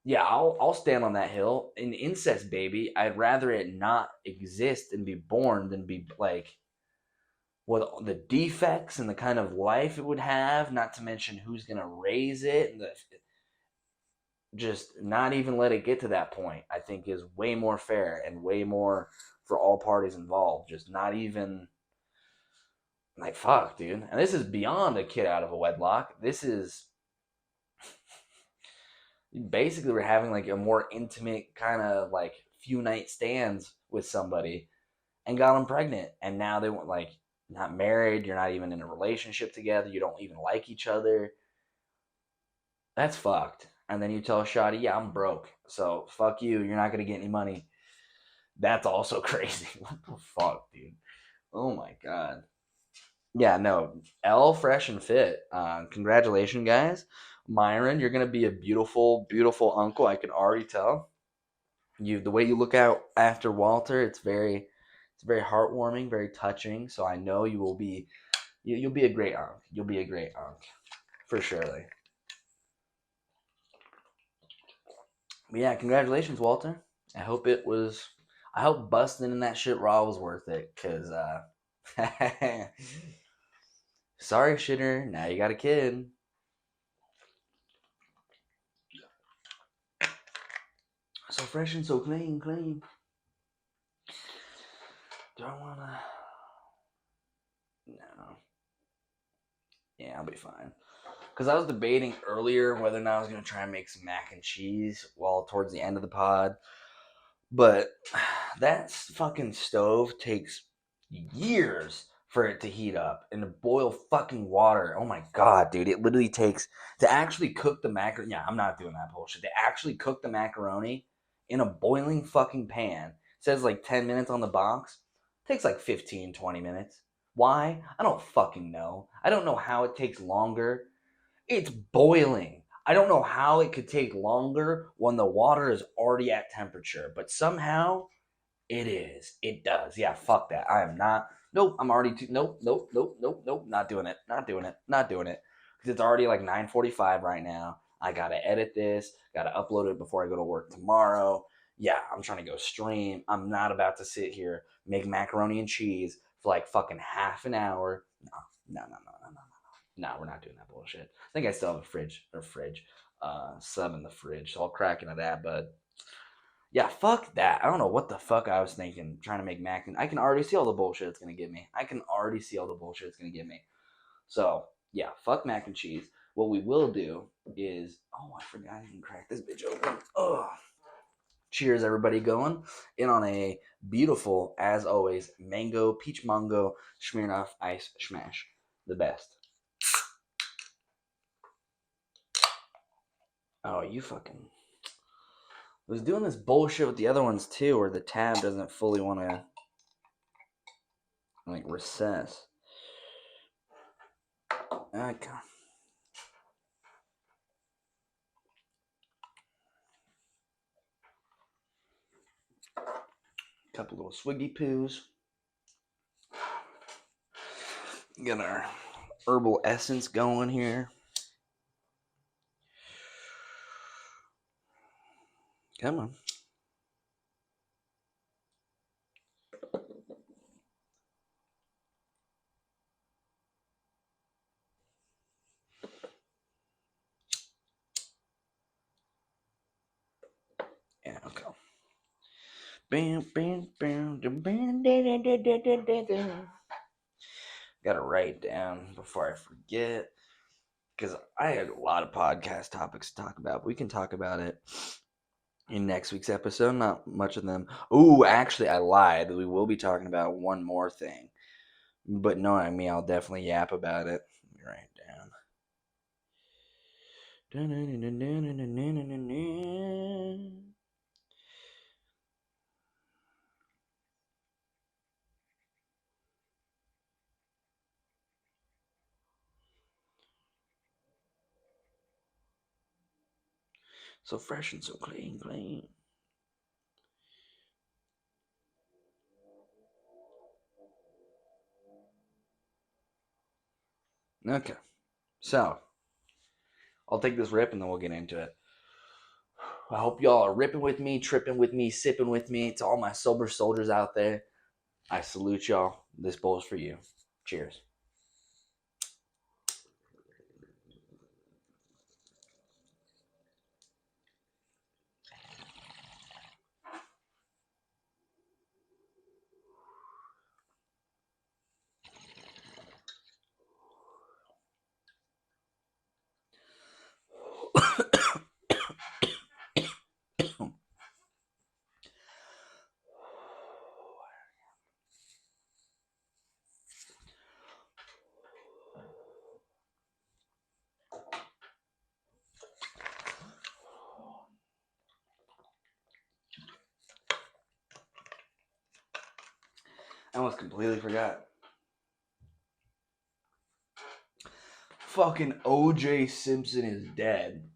yeah, I'll stand on that hill. An incest baby, I'd rather it not exist and be born than be like what the defects and the kind of life it would have, not to mention who's gonna raise it, and just not even let it get to that point. I think is way more fair and way more for all parties involved. Just not even like fuck, dude. And this is beyond a kid out of a wedlock. This is basically we're having like a more intimate kind of like few night stands with somebody and got them pregnant, and now they want like not married, you're not even in a relationship together, you don't even like each other. That's fucked. And then you tell Shotty, yeah, I'm broke, so fuck you, you're not gonna get any money. That's also crazy. What the fuck, dude? Oh my god. Yeah, no, L fresh and fit. Congratulations, guys. Myron, you're gonna be a beautiful, beautiful uncle. I can already tell. You, the way you look out after Walter, it's very heartwarming, very touching. So I know you will be, you'll be a great uncle. You'll be a great uncle, for surely. But yeah, congratulations, Walter. I hope it was. I hope busting in that shit raw was worth it, cause sorry, shitter. Now you got a kid. So fresh and so clean, clean. Do I wanna? No. Yeah, I'll be fine. Because I was debating earlier whether or not I was gonna try and make some mac and cheese while towards the end of the pod, but that fucking stove takes years for it to heat up and to boil fucking water. Oh my god, dude! It literally takes to actually cook the macaroni. Yeah, I'm not doing that bullshit. To actually cook the macaroni in a boiling fucking pan, it says like 10 minutes on the box. It takes like 15, 20 minutes. Why? I don't fucking know. I don't know how it takes longer. It's boiling. I don't know how it could take longer when the water is already at temperature, but somehow it is. It does. Yeah, fuck that. I am not. Nope, I'm already too. Nope, nope, nope, nope, nope. Not doing it. Not doing it. Not doing it. Because it's already like 9:45 right now. I gotta edit this. Gotta upload it before I go to work tomorrow. Yeah, I'm trying to go stream. I'm not about to sit here make macaroni and cheese for like fucking half an hour. No, no, no, no, no, no, no. No, we're not doing that bullshit. I think I still have a sub in the fridge, so I'll crack into that. But yeah, fuck that. I don't know what the fuck I was thinking trying to make mac and I can already see all the bullshit it's gonna give me. I can already see all the bullshit it's gonna give me. So yeah, fuck mac and cheese. What we will do is I forgot I can crack this bitch open. Ugh. Cheers, everybody, going in on a beautiful, as always, mango, peach mango, Smirnoff ice smash. The best. Oh, you fucking was doing this bullshit with the other ones too, where the tab doesn't fully want to like recess. Okay. Couple little swiggy poos. Get our herbal essence going here. Come on. Yeah, okay. Bam, bam, bam, bam, gotta write it down before I forget. Because I had a lot of podcast topics to talk about. But we can talk about it in next week's episode. Not much of them. Ooh, actually, I lied. We will be talking about one more thing. But knowing me, I'll definitely yap about it. Let me write it down. So fresh and so clean, clean. Okay, so I'll take this rip and then we'll get into it. I hope y'all are ripping with me, tripping with me, sipping with me. To all my sober soldiers out there, I salute y'all. This bowl is for you. Cheers. I almost completely forgot. Fucking OJ Simpson is dead.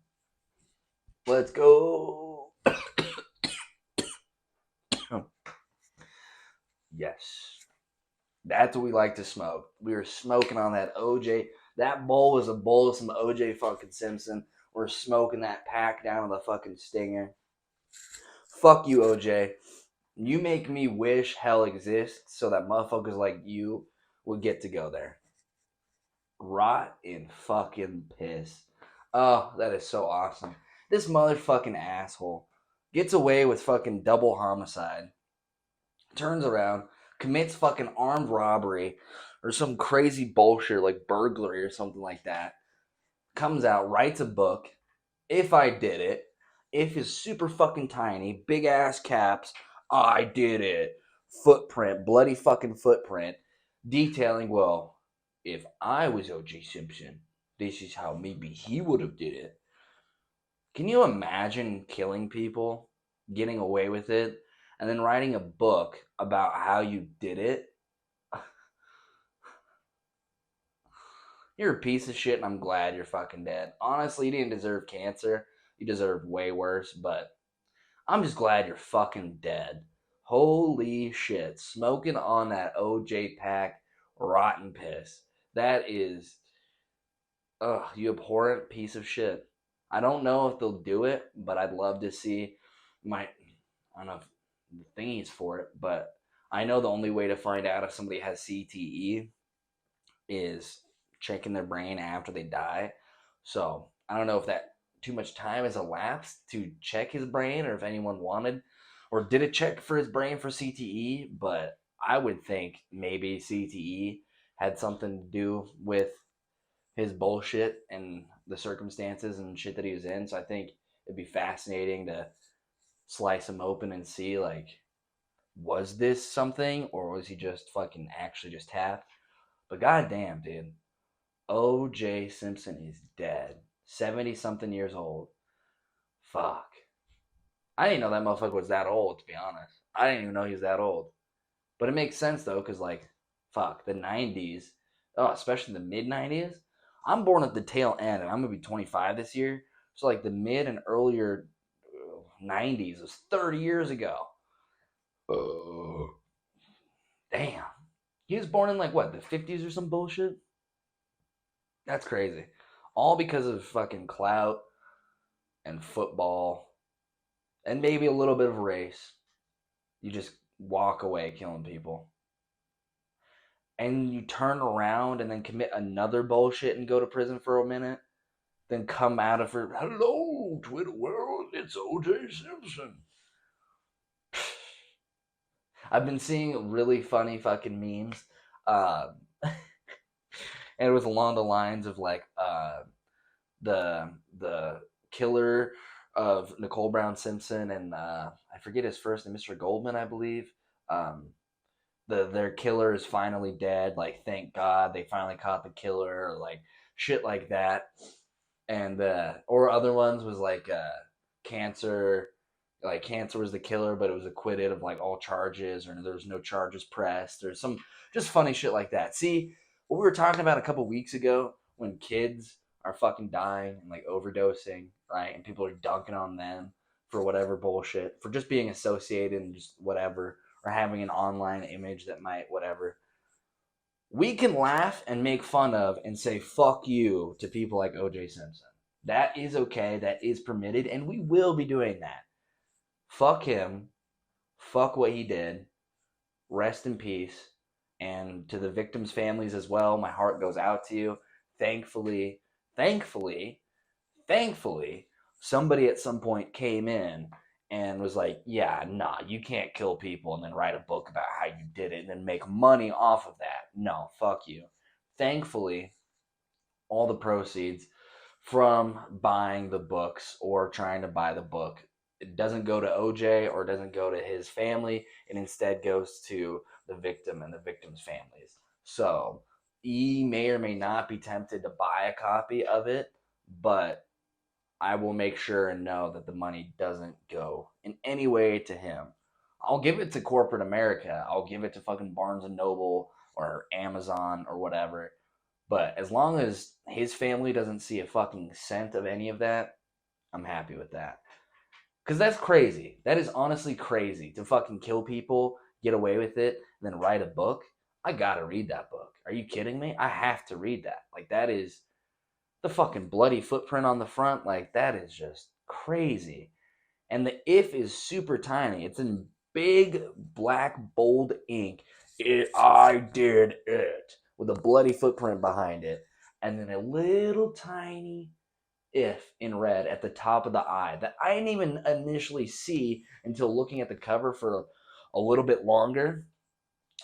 Let's go. Yes. That's what we like to smoke. We were smoking on that OJ. That bowl was a bowl of some OJ fucking Simpson. We're smoking that pack down on the fucking stinger. Fuck you, OJ. You make me wish hell exists so that motherfuckers like you would get to go there. Rot in fucking piss. Oh, that is so awesome. This motherfucking asshole gets away with fucking double homicide. Turns around, commits fucking armed robbery or some crazy bullshit like burglary or something like that. Comes out, writes a book. If I did it. If is super fucking tiny, big ass caps. I did it. Footprint, bloody fucking footprint, detailing. Well, if I was O.J. Simpson, this is how maybe he would have did it. Can you imagine killing people, getting away with it, and then writing a book about how you did it? You're a piece of shit, and I'm glad you're fucking dead. Honestly, you didn't deserve cancer. You deserved way worse, but I'm just glad you're fucking dead. Holy shit. Smoking on that OJ pack, rotten piss. That is, ugh, you abhorrent piece of shit. I don't know if they'll do it, but I'd love to see I don't know if the thingies for it, but I know the only way to find out if somebody has CTE is checking their brain after they die. So I don't know if that too much time has elapsed to check his brain or if anyone wanted or did a check for his brain for CTE, but I would think maybe CTE had something to do with his bullshit and the circumstances and shit that he was in. So I think it'd be fascinating to slice him open and see, like, was this something or was he just fucking actually just tapped? But goddamn, dude, O.J. Simpson is dead. 70 something years old. Fuck. I didn't know that motherfucker was that old, to be honest. I didn't even know he was that old. But it makes sense, though, because, like, fuck, the 90s, oh, especially the mid 90s. I'm born at the tail end, and I'm going to be 25 this year. So, like, the mid and earlier 90s was 30 years ago. Damn. He was born in, like, what, the 50s or some bullshit? That's crazy. All because of fucking clout and football and maybe a little bit of race. You just walk away killing people. And you turn around and then commit another bullshit and go to prison for a minute. Then come out of it. Hello, Twitter world. It's O.J. Simpson. I've been seeing really funny fucking memes. And it was along the lines of like the killer of Nicole Brown Simpson and I forget his first name, Mr. Goldman, I believe. Their killer is finally dead. Like, thank God they finally caught the killer, or like shit like that. And or other ones was like cancer. Like, cancer was the killer, but it was acquitted of like all charges, or there was no charges pressed, or some just funny shit like that. See what we were talking about a couple weeks ago when kids are fucking dying and like overdosing, right? And people are dunking on them for whatever bullshit, for just being associated and just whatever, or having an online image that might whatever. We can laugh and make fun of and say fuck you to people like OJ Simpson. That is okay, that is permitted, and we will be doing that. Fuck him, fuck what he did, rest in peace. And to the victims' families as well, my heart goes out to you. Thankfully, thankfully, thankfully, somebody at some point came in and was like, yeah, nah, you can't kill people and then write a book about how you did it and then make money off of that. No, fuck you. Thankfully, all the proceeds from buying the books or trying to buy the book, it doesn't go to OJ or it doesn't go to his family. It instead goes to the victim and the victim's families. So he may or may not be tempted to buy a copy of it, but I will make sure and know that the money doesn't go in any way to him. I'll give it to corporate America. I'll give it to fucking Barnes and Noble or Amazon or whatever. But as long as his family doesn't see a fucking cent of any of that, I'm happy with that. Because that's crazy. That is honestly crazy to fucking kill people, get away with it, and then write a book. I gotta read that book. Are you kidding me? I have to read that. Like, that is the fucking bloody footprint on the front. Like, that is just crazy. And the if is super tiny. It's in big, black, bold ink. I did it. With a bloody footprint behind it. And then a little tiny if in red at the top of the eye that I didn't even initially see until looking at the cover for a little bit longer.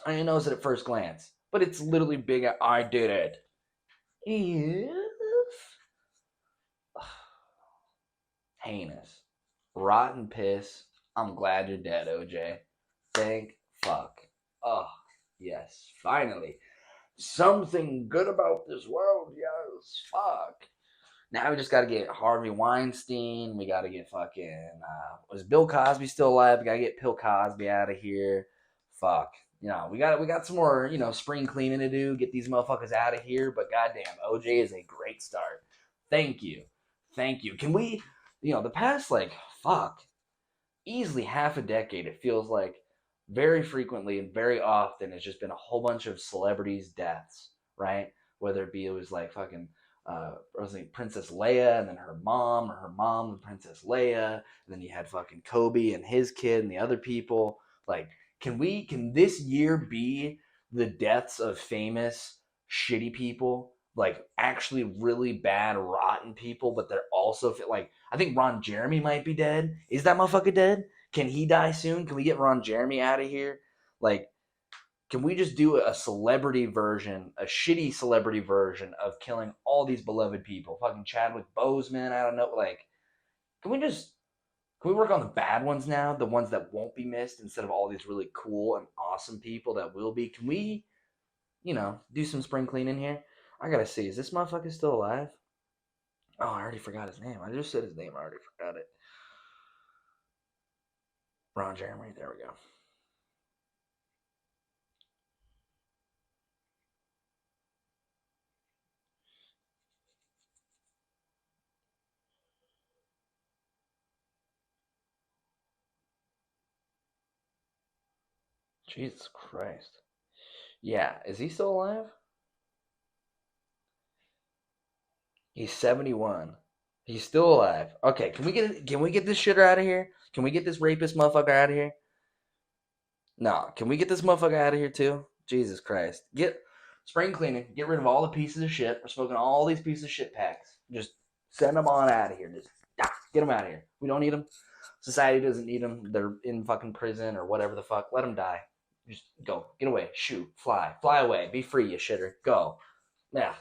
I didn't notice it at first glance, but it's literally big. I did it. If heinous, rotten piss. I'm glad you're dead, OJ. Thank fuck. Oh yes, finally something good about this world. Yes, fuck. Now we just got to get Harvey Weinstein. We got to get fucking was Bill Cosby still alive? We got to get Bill Cosby out of here. Fuck. You know, we got some more, spring cleaning to do. Get these motherfuckers out of here. But goddamn, OJ is a great start. Thank you. Thank you. Can we, the past easily half a decade, it feels like very frequently and very often it's just been a whole bunch of celebrities' deaths, right? Whether it was like fucking Princess Leia and then her mom, or her mom and Princess Leia, and then you had fucking Kobe and his kid and the other people. Like, can this year be the deaths of famous shitty people, like actually really bad rotten people, but they're also like, I think Ron Jeremy might be dead. Is that motherfucker dead? Can he die soon? Can we get Ron Jeremy out of here? Like, can we just do a celebrity version, a shitty celebrity version of killing all these beloved people? Fucking Chadwick Boseman, I don't know. Like, can we work on the bad ones now? The ones that won't be missed instead of all these really cool and awesome people that will be? Can we, do some spring cleaning here? I gotta see, is this motherfucker still alive? Oh, I already forgot his name. I just said his name. I already forgot it. Ron Jeremy. There we go. Jesus Christ. Yeah, is he still alive? He's 71. He's still alive. Okay, can we get this shitter out of here? Can we get this rapist motherfucker out of here? No, can we get this motherfucker out of here too? Jesus Christ. Get spring cleaning. Get rid of all the pieces of shit. We're smoking all these pieces of shit packs. Just send them on out of here. Just get them out of here. We don't need them. Society doesn't need them. They're in fucking prison or whatever the fuck. Let them die. Just go. Get away. Shoot. Fly. Fly away. Be free, you shitter. Go. Yeah.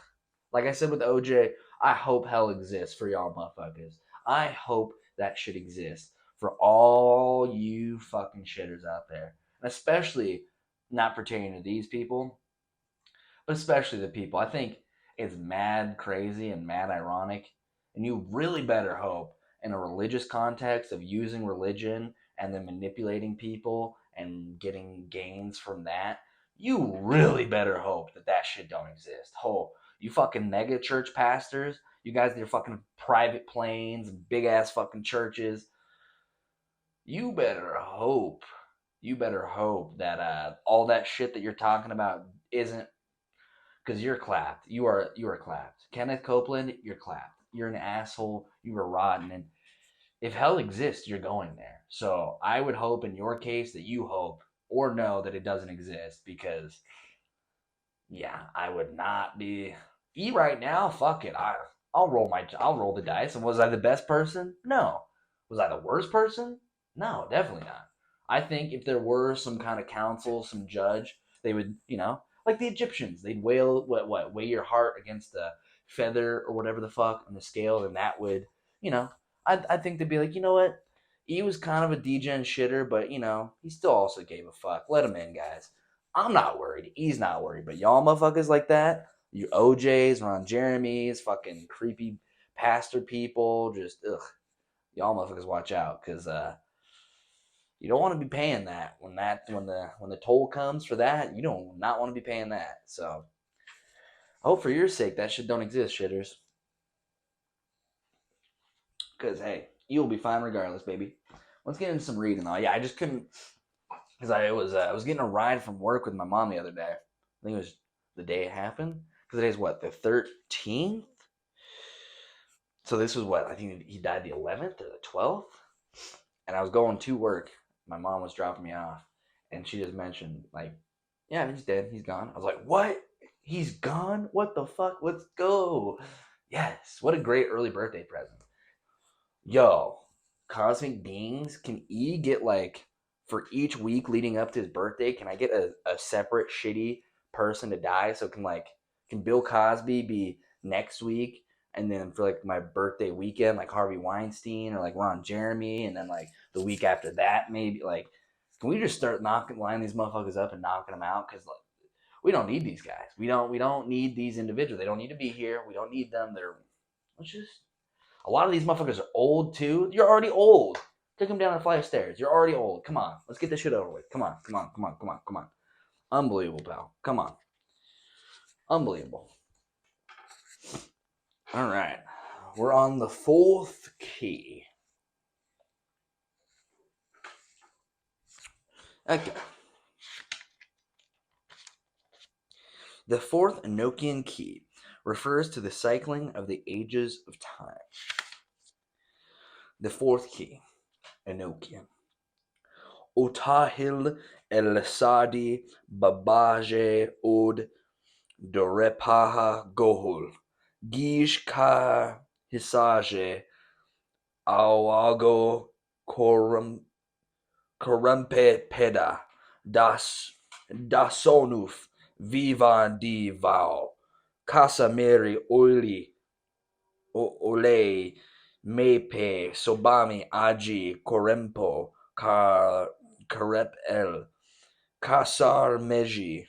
Like I said with OJ, I hope hell exists for y'all motherfuckers. I hope that shit exists for all you fucking shitters out there. And especially not pertaining to these people, but especially the people. I think it's mad crazy and mad ironic. And you really better hope in a religious context of using religion and then manipulating people and getting gains from that. You really better hope that shit don't exist. Hope You fucking mega church pastors, you guys with your fucking private planes, big ass fucking churches, you better hope, that all that shit that you're talking about isn't, because you're clapped. You are clapped. Kenneth Copeland, you're clapped. You're an asshole. You were rotten. And if hell exists, you're going there. So I would hope in your case that you hope or know that it doesn't exist, because yeah, I would not be right now. Fuck it. I'll roll the dice. And was I the best person? No. Was I the worst person? No, definitely not. I think if there were some kind of council, some judge, they would, like the Egyptians, they'd weigh your heart against the feather or whatever the fuck on the scale, and that would, I think they'd be like, you know what? He was kind of a degen shitter, but he still also gave a fuck. Let him in, guys. I'm not worried. He's not worried. But y'all motherfuckers like that, you OJs, Ron Jeremy's, fucking creepy pastor people, just ugh. Y'all motherfuckers watch out, because you don't want to be paying that when the toll comes for that. You don't not want to be paying that. So I hope for your sake that shit don't exist, shitters. Because hey, you'll be fine regardless, baby. Let's get into some reading though. Yeah, I just couldn't, because I was getting a ride from work with my mom the other day. I think it was the day it happened. Because today's what, the 13th? So this was what, I think he died the 11th or the 12th? And I was going to work. My mom was dropping me off. And she just mentioned, like, yeah, he's dead. He's gone. I was like, what? He's gone? What the fuck? Let's go. Yes. What a great early birthday present. Yo, cosmic beings, can E get like, for each week leading up to his birthday, can I get a separate shitty person to die? So can Bill Cosby be next week, and then for like my birthday weekend, like Harvey Weinstein or like Ron Jeremy, and then like the week after that, maybe like, can we just start lining these motherfuckers up and knocking them out? Because like, we don't need these guys. We don't need these individuals. They don't need to be here. We don't need them. Let's just, a lot of these motherfuckers are old too. You're already old. Take them down a flight of stairs. You're already old. Come on. Let's get this shit over with. Come on. Unbelievable, pal. Come on. Unbelievable. All right. We're on the fourth key. Okay. The fourth Enochian key refers to the cycling of the ages of time. The fourth key, Enochian. Otahil el-Sadi babaje od dorepaha gohul. Gish ka hisaje awago korumpe peda dasonuf vivan di vao. Kasameri ole mepe sobami aji korempo karep el kasar meji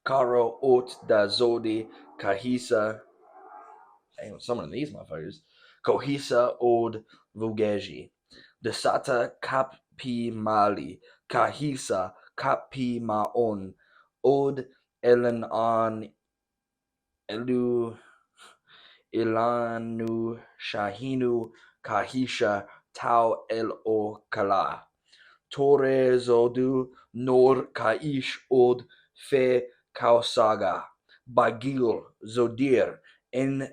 karo ot da zodi kahisa. Hey, some of these motherfuckers. Kohisa od vugeji desata kapi mali kahisa kapi maon od elen on elu ilanu shahinu kahisha tau el o kala tore zodu nor kaish od fe kausaga bagil zodir en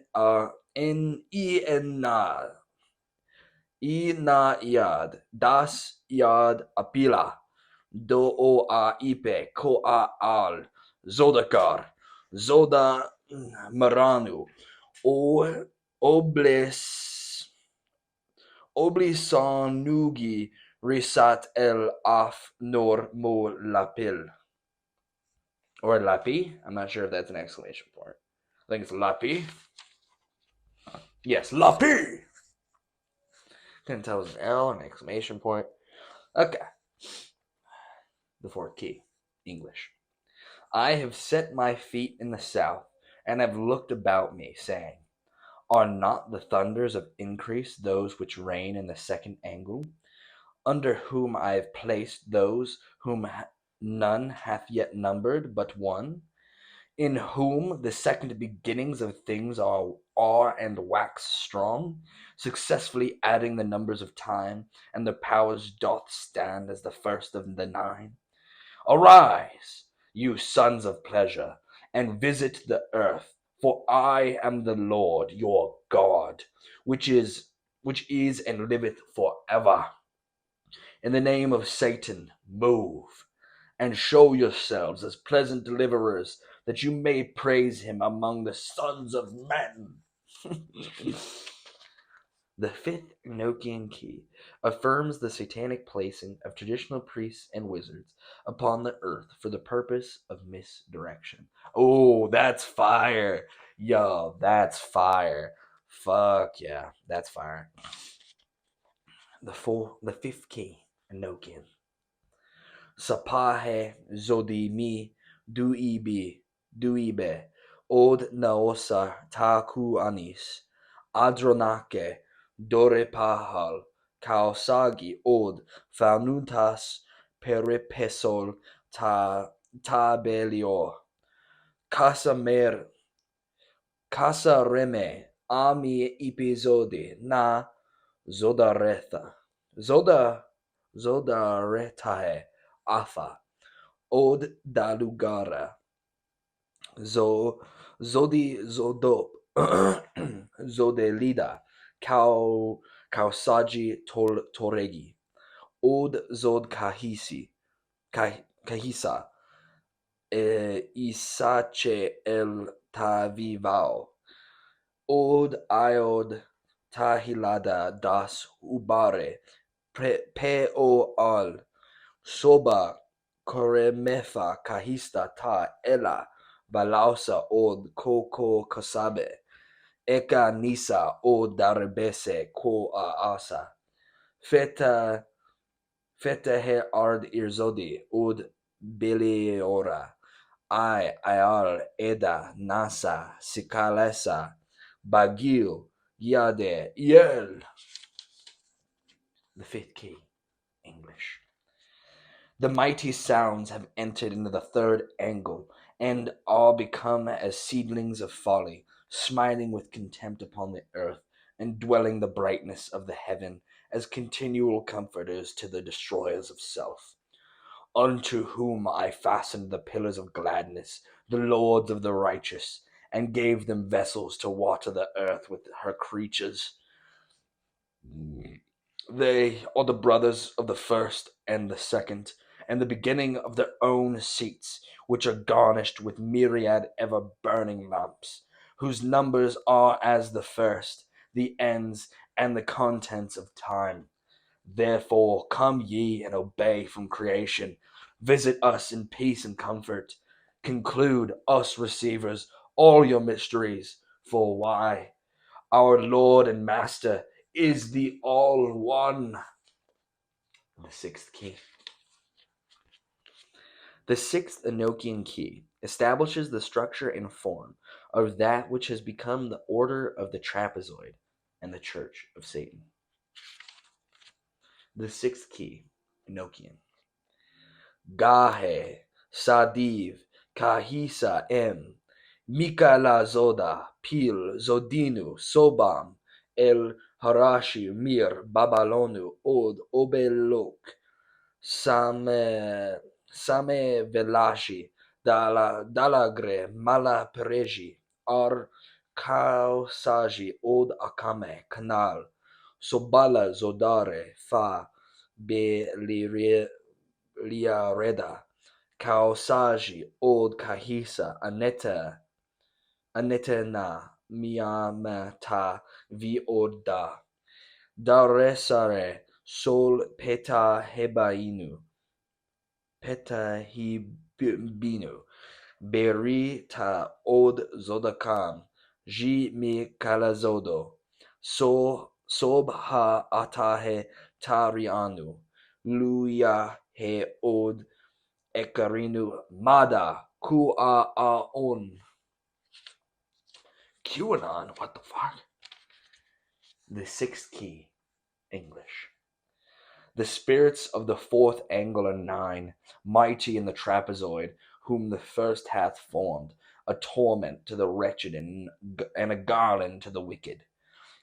na yad das yad apila do o a ipe ko a al zodakar zoda maranu o oblisanugi risat el af nor mo lapil. Or lapi. I'm not sure if that's an exclamation point. I think it's lapi. Yes, lapi! Couldn't tell it was an L, an exclamation point. Okay. The fourth key. English. I have set my feet in the south, and have looked about me, saying, are not the thunders of increase those which reign in the second angle, under whom I have placed those whom none hath yet numbered but one? in whom the second beginnings of things are and wax strong, successfully adding the numbers of time, and their powers doth stand as the first of the nine. Arise, you sons of pleasure, and visit the earth, for I am the Lord your God, which is and liveth forever. In the name of Satan, move, and show yourselves as pleasant deliverers, that you may praise him among the sons of men. The fifth Enochian key affirms the satanic placing of traditional priests and wizards upon the earth for the purpose of misdirection. Oh, that's fire. Yo, that's fire. Fuck yeah, that's fire. The fifth key, Enochian. Sapahe zodimi duibe od naosa taku anis adronake dorepahal kaosagi od fanutas peripesol tabelio kasamer kasareme ami episode na zodaretha zodaretahe afa od dalugara zodi zodop zodelida kausaji toregi od zod kahisa isache el tavivao od iod tahilada das ubare pe o al soba koremefa kahista ta ela balausa od koko kasabe eka nisa od darebese ko a asa feta he ard irzodi od biliora I ayar eda nasa sikalesa bagil yade yel. The fifth key, English. The mighty sounds have entered into the third angle, and are become as seedlings of folly, smiting with contempt upon the earth, and dwelling the brightness of the heaven, as continual comforters to the destroyers of self. Unto whom I fastened the pillars of gladness, the lords of the righteous, and gave them vessels to water the earth with her creatures. They are the brothers of the first and the second, and the beginning of their own seats, which are garnished with myriad ever burning lamps, whose numbers are as the first, the ends, and the contents of time. Therefore come ye and obey from creation. Visit us in peace and comfort. Conclude, us receivers, all your mysteries. For why? Our Lord and Master is the All One. The sixth key. The sixth Enochian key establishes the structure and form of that which has become the order of the trapezoid and the Church of Satan. The sixth key, Enochian. Gahe, Sadiv, Kahisa M, Mikala Zoda, Pil, Zodinu, Sobam, El Harashi, Mir, Babalonu, Od, Obelok, Same Velashi, Dalagre, Mala Pereji, Ar Kausaji, Od Akame, Kanal, Sobala Zodare, Fa, Be Liareda, Kausaji, Od Kahisa, Anetena, Miamata, Vioda, Daresare, Sol Peta Hebainu, Peta Hebinu, Beri Ta Od Zodakam, Ji Mi Kalazodo, Sob Ha Atahe Tarianu, Luya He Od Ekarinu Mada Ku'a'aon. QAnon? What the fuck? The sixth key, English. The spirits of the fourth angular nine, mighty in the trapezoid, whom the first hath formed, a torment to the wretched and a garland to the wicked,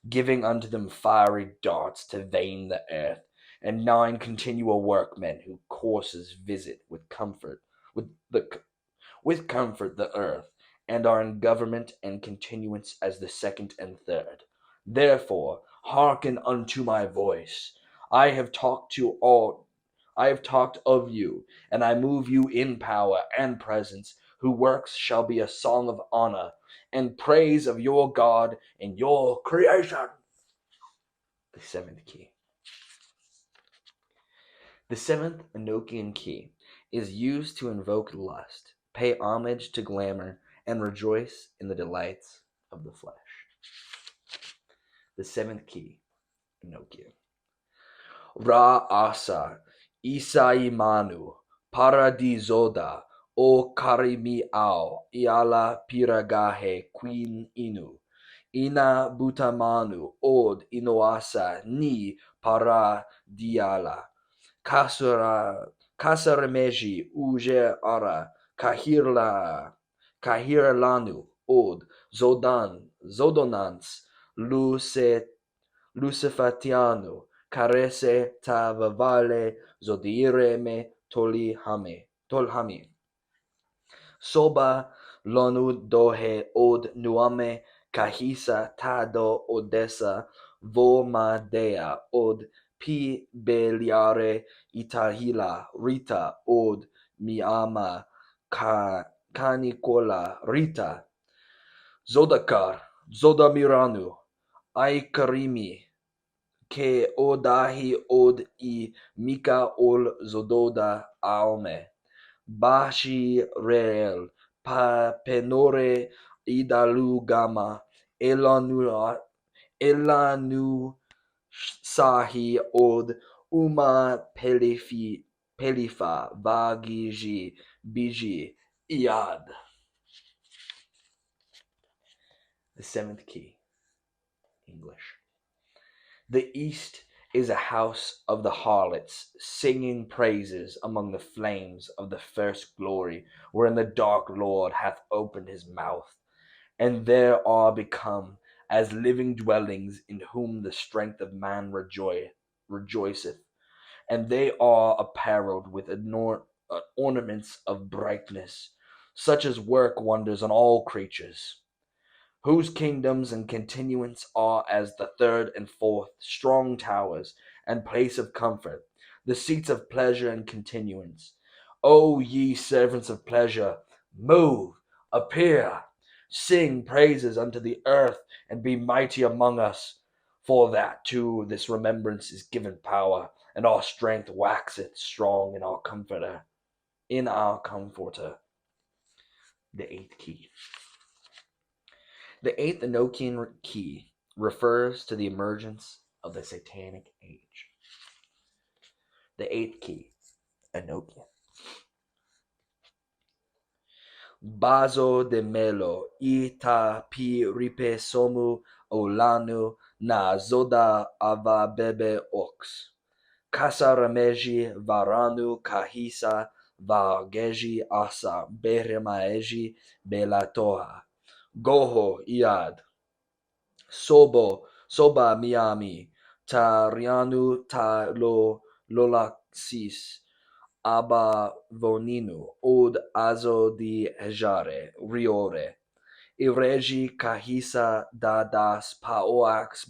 giving unto them fiery darts to vein the earth, and nine continual workmen whose courses visit with the with comfort the earth, and are in government and continuance as the second and third. Therefore, hearken unto my voice. I have talked to all I have talked of you, and I move you in power and presence, whose works shall be a song of honor and praise of your God and your creation. The seventh key. The seventh Enochian key is used to invoke lust, pay homage to glamour, and rejoice in the delights of the flesh. The seventh key, Enochian. Ra asa, isaimanu, paradisoda, o karimi ao, iala piragahe queen inu. Ina butamanu od inoasa ni para diala. Kasarameji uje ara kahirlanu od zodonans lucifatianu carese tavavale zodireme tolhami. Soba lonu dohe od nuame kahisa tado odessa vomadea od pi beliare itahila rita od miama kanikola rita zodakar zodamiranu aikarimi ke odahi od I mika ol zododa alme bashi reel pa penore idalu gama elanu sahi od uma pelifa vagiji biji iad. The seventh key, English. The east is a house of the harlots, singing praises among the flames of the first glory, wherein the dark Lord hath opened his mouth, and there are become as living dwellings, in whom the strength of man rejoiceth, and they are apparelled with ornaments of brightness, such as work wonders on all creatures, whose kingdoms and continuance are as the third and fourth strong towers and place of comfort, the seats of pleasure and continuance. O ye servants of pleasure, move, appear, sing praises unto the earth, and be mighty among us, for that to this remembrance is given power, and our strength waxeth strong in our comforter. The eighth key. The eighth Enochian key refers to the emergence of the Satanic age. The eighth key, Enochian. Bazo de melo ita pi ripe somu olanu na zoda ava bebe ox. Kasarameji varanu kahisa vageji asa beremaeji belatoha. Goho iad. Soba miami. Tarianu ta lolaxis. Aba voninu. Od azo di hejare. Riore. Iregi kahisa da das paoax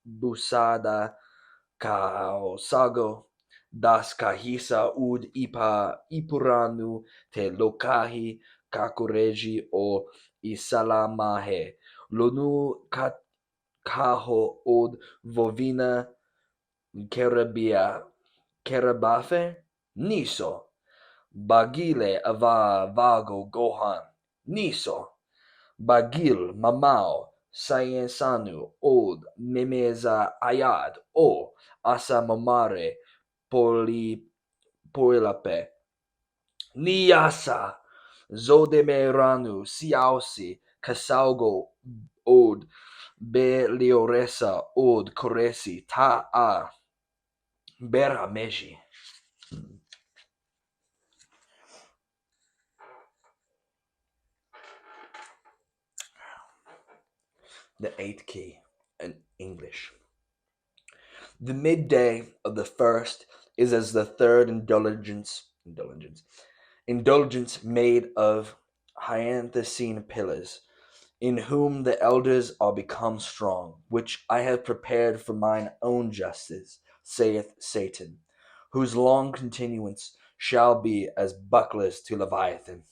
busada kaosago. Das kahisa ud ipuranu te lokahi kakureji o isalamahe. Lonu kaho od vovina kerabafe niso. Bagile ava vago gohan niso. Bagil mamao sayensanu od memeza ayad o asa mamare poilape. Niyasa zodemeranu siausi kasaugo od be lioresa od koresi ta a Berameji. The eighth key in English. The midday of the first is as the third indulgence made of hyacinthine pillars, in whom the elders are become strong, which I have prepared for mine own justice, saith Satan, whose long continuance shall be as bucklers to Leviathan.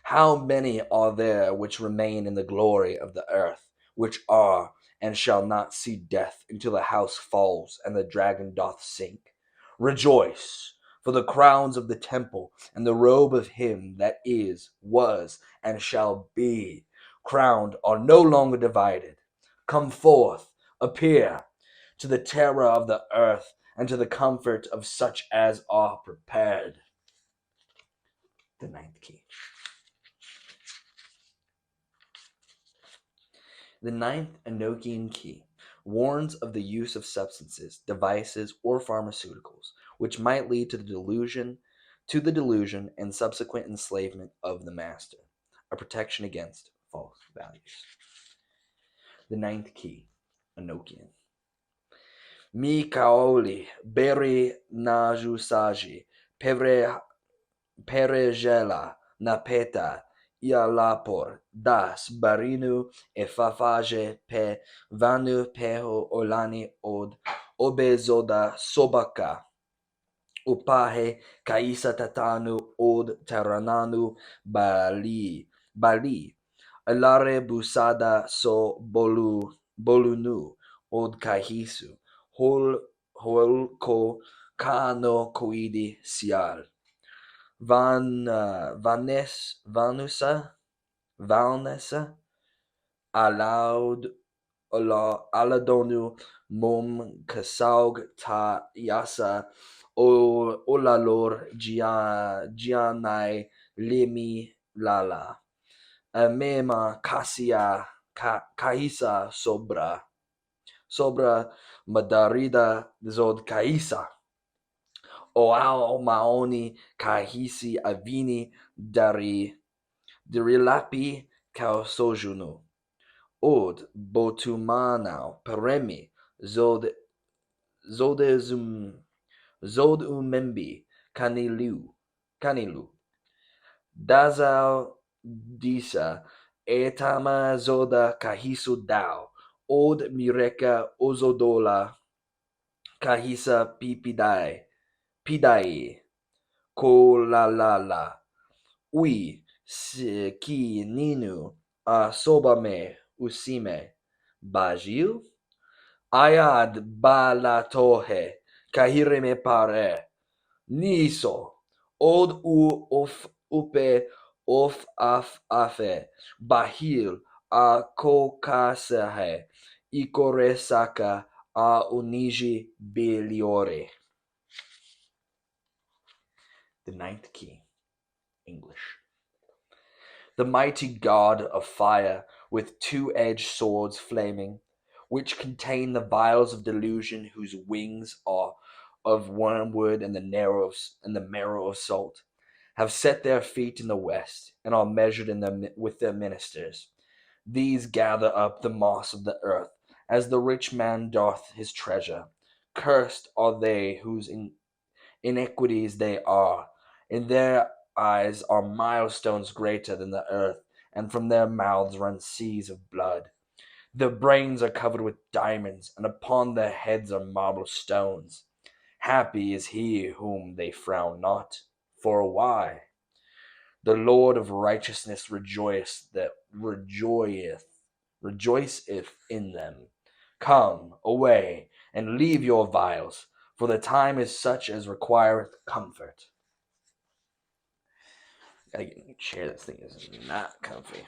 How many are there which remain in the glory of the earth, which are and shall not see death until the house falls and the dragon doth sink? Rejoice, for the crowns of the temple and the robe of him that is, was, and shall be crowned are no longer divided. Come forth, appear, to the terror of the earth and to the comfort of such as are prepared. The ninth key. The ninth Enochian key warns of the use of substances, devices, or pharmaceuticals, which might lead to the delusion and subsequent enslavement of the master, a protection against false values. The ninth key, Enochian. Mi kaoli beri najusaji perejela napeta ialapor das barinu e fafage pe vanu peho olani od obezoda sobaka upahe kaisa tatanu od tarananu bali alare busada so bolunu od kahisu holko kano koidi sial Vanessa aladonu mom kasaug ta yasa olalor gianai limi lala amema kasia kaisa sobra madarida zod kaisa o maoni kahisi avini dirilapi kao sojunu od botumanao peremi zod umembi kanilu dazao disa etama zoda kahisu dao od mireka ozodola kahisa pidai ko la ui ki ninu a sobame usime bajil ayad balatohe kahireme pare niso od upe of afe bahil a kokasahe ikoresaka a uniji biliore. The ninth key, English. The mighty god of fire with two-edged swords flaming, which contain the vials of delusion, whose wings are of wormwood and the marrow of salt, have set their feet in the west, and are measured with their ministers. These gather up the moss of the earth, as the rich man doth his treasure. Cursed are they whose iniquities they are. In their eyes are milestones greater than the earth, and from their mouths run seas of blood. Their brains are covered with diamonds, and upon their heads are marble stones. Happy is he whom they frown not. For why? The Lord of righteousness rejoiceth in them. Come away and leave your vials, for the time is such as requireth comfort. Gotta get a new chair. This thing is not comfy.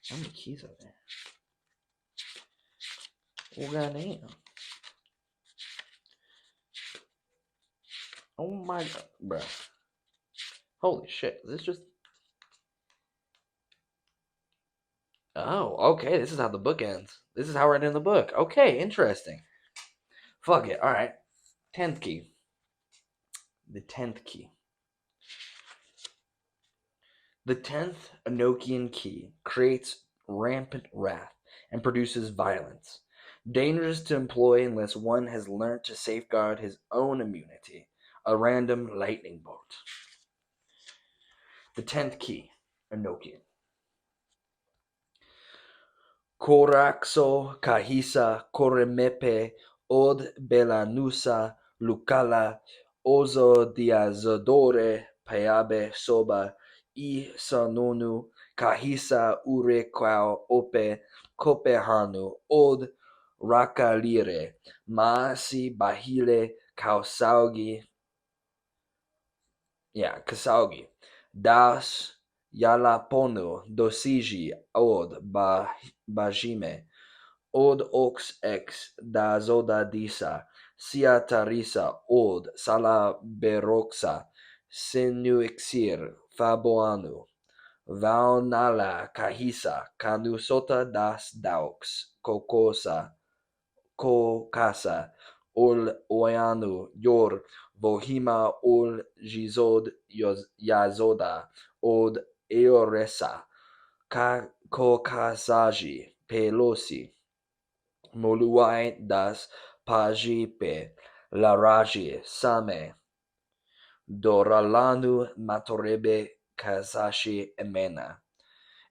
How many keys are there? Oh, goddamn. Oh my god, bro. Holy shit. Is this just... Oh, okay. This is how the book ends. This is how we're ending the book. Okay, interesting. Fuck it. Alright. 10th key. The 10th key. The 10th Enochian key creates rampant wrath and produces violence, dangerous to employ unless one has learnt to safeguard his own immunity, a random lightning bolt. The 10th key, Enochian. Koraxo kahisa koremepe od belanusa lukala ozo diazodore payabe soba I sanonu kahisa urequao ope kopehanu od rakalire maasi bahile kasaugi das yalapono dosiji od bajime od ox ex da zoda disa siatarisa od sala beroxa sinuixir faboanu vaunala kahisa kanusota dasaux kokasa ol oianu yor vohima ol jizod yazoda od eoresa kokasaji pelosi moluai das pajipe laraji same doralanu matorebe kasashi emena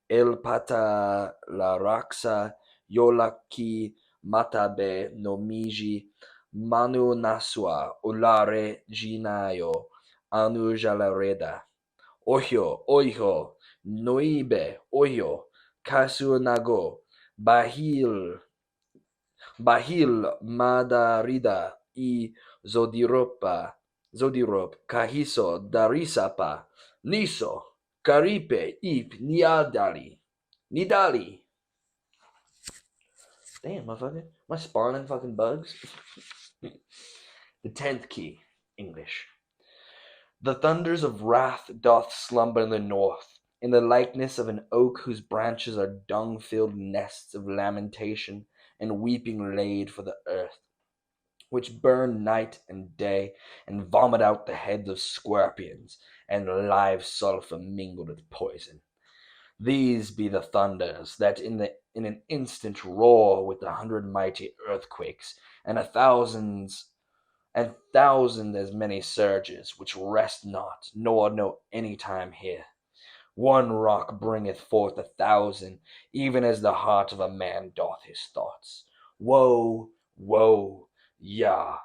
el pata la raksa yolaki matabe nomiji manu nasua ulare jinayo anu jalareda oyo noibe oyo kasu nago bahil madarida I zodirop kahiso darisapa niso karipe ip nidali. Damn, motherfucker. Am I spawning fucking bugs? The 10th key, English. The thunders of wrath doth slumber in the north, in the likeness of an oak whose branches are dung-filled nests of lamentation and weeping laid for the earth, which burn night and day, and vomit out the heads of scorpions, and live sulphur mingled with poison. These be the thunders that in an instant roar with 100 mighty earthquakes, and thousand as many surges, which rest not, nor know any time here. One rock bringeth forth 1,000, even as the heart of a man doth his thoughts. Woe, woe, yah!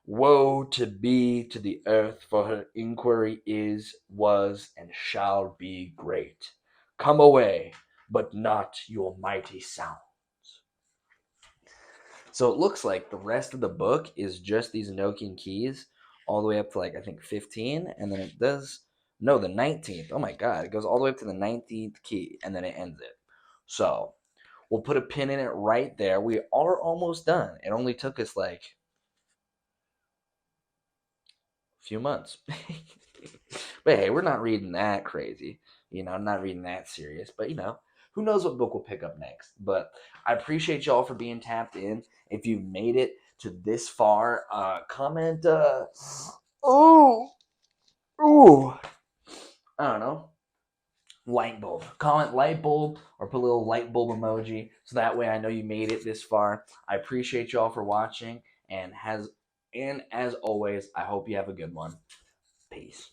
Woe to be to the earth, for her inquiry is, was, and shall be great. Come away, but not your mighty sounds. So it looks like the rest of the book is just these Enochian keys, all the way up to I think 15, and then it does, no, the 19th. Oh my god, it goes all the way up to the 19th key, and then it ends it. So we'll put a pin in it right there. We are almost done. It only took us a few months. But hey, we're not reading that crazy. I'm not reading that serious. But who knows what book we'll pick up next. But I appreciate y'all for being tapped in. If you've made it to this far, comment I don't know, light bulb. Comment light bulb or put a little light bulb emoji so that way I know you made it this far. I appreciate y'all for watching, and as always, I hope you have a good one. Peace.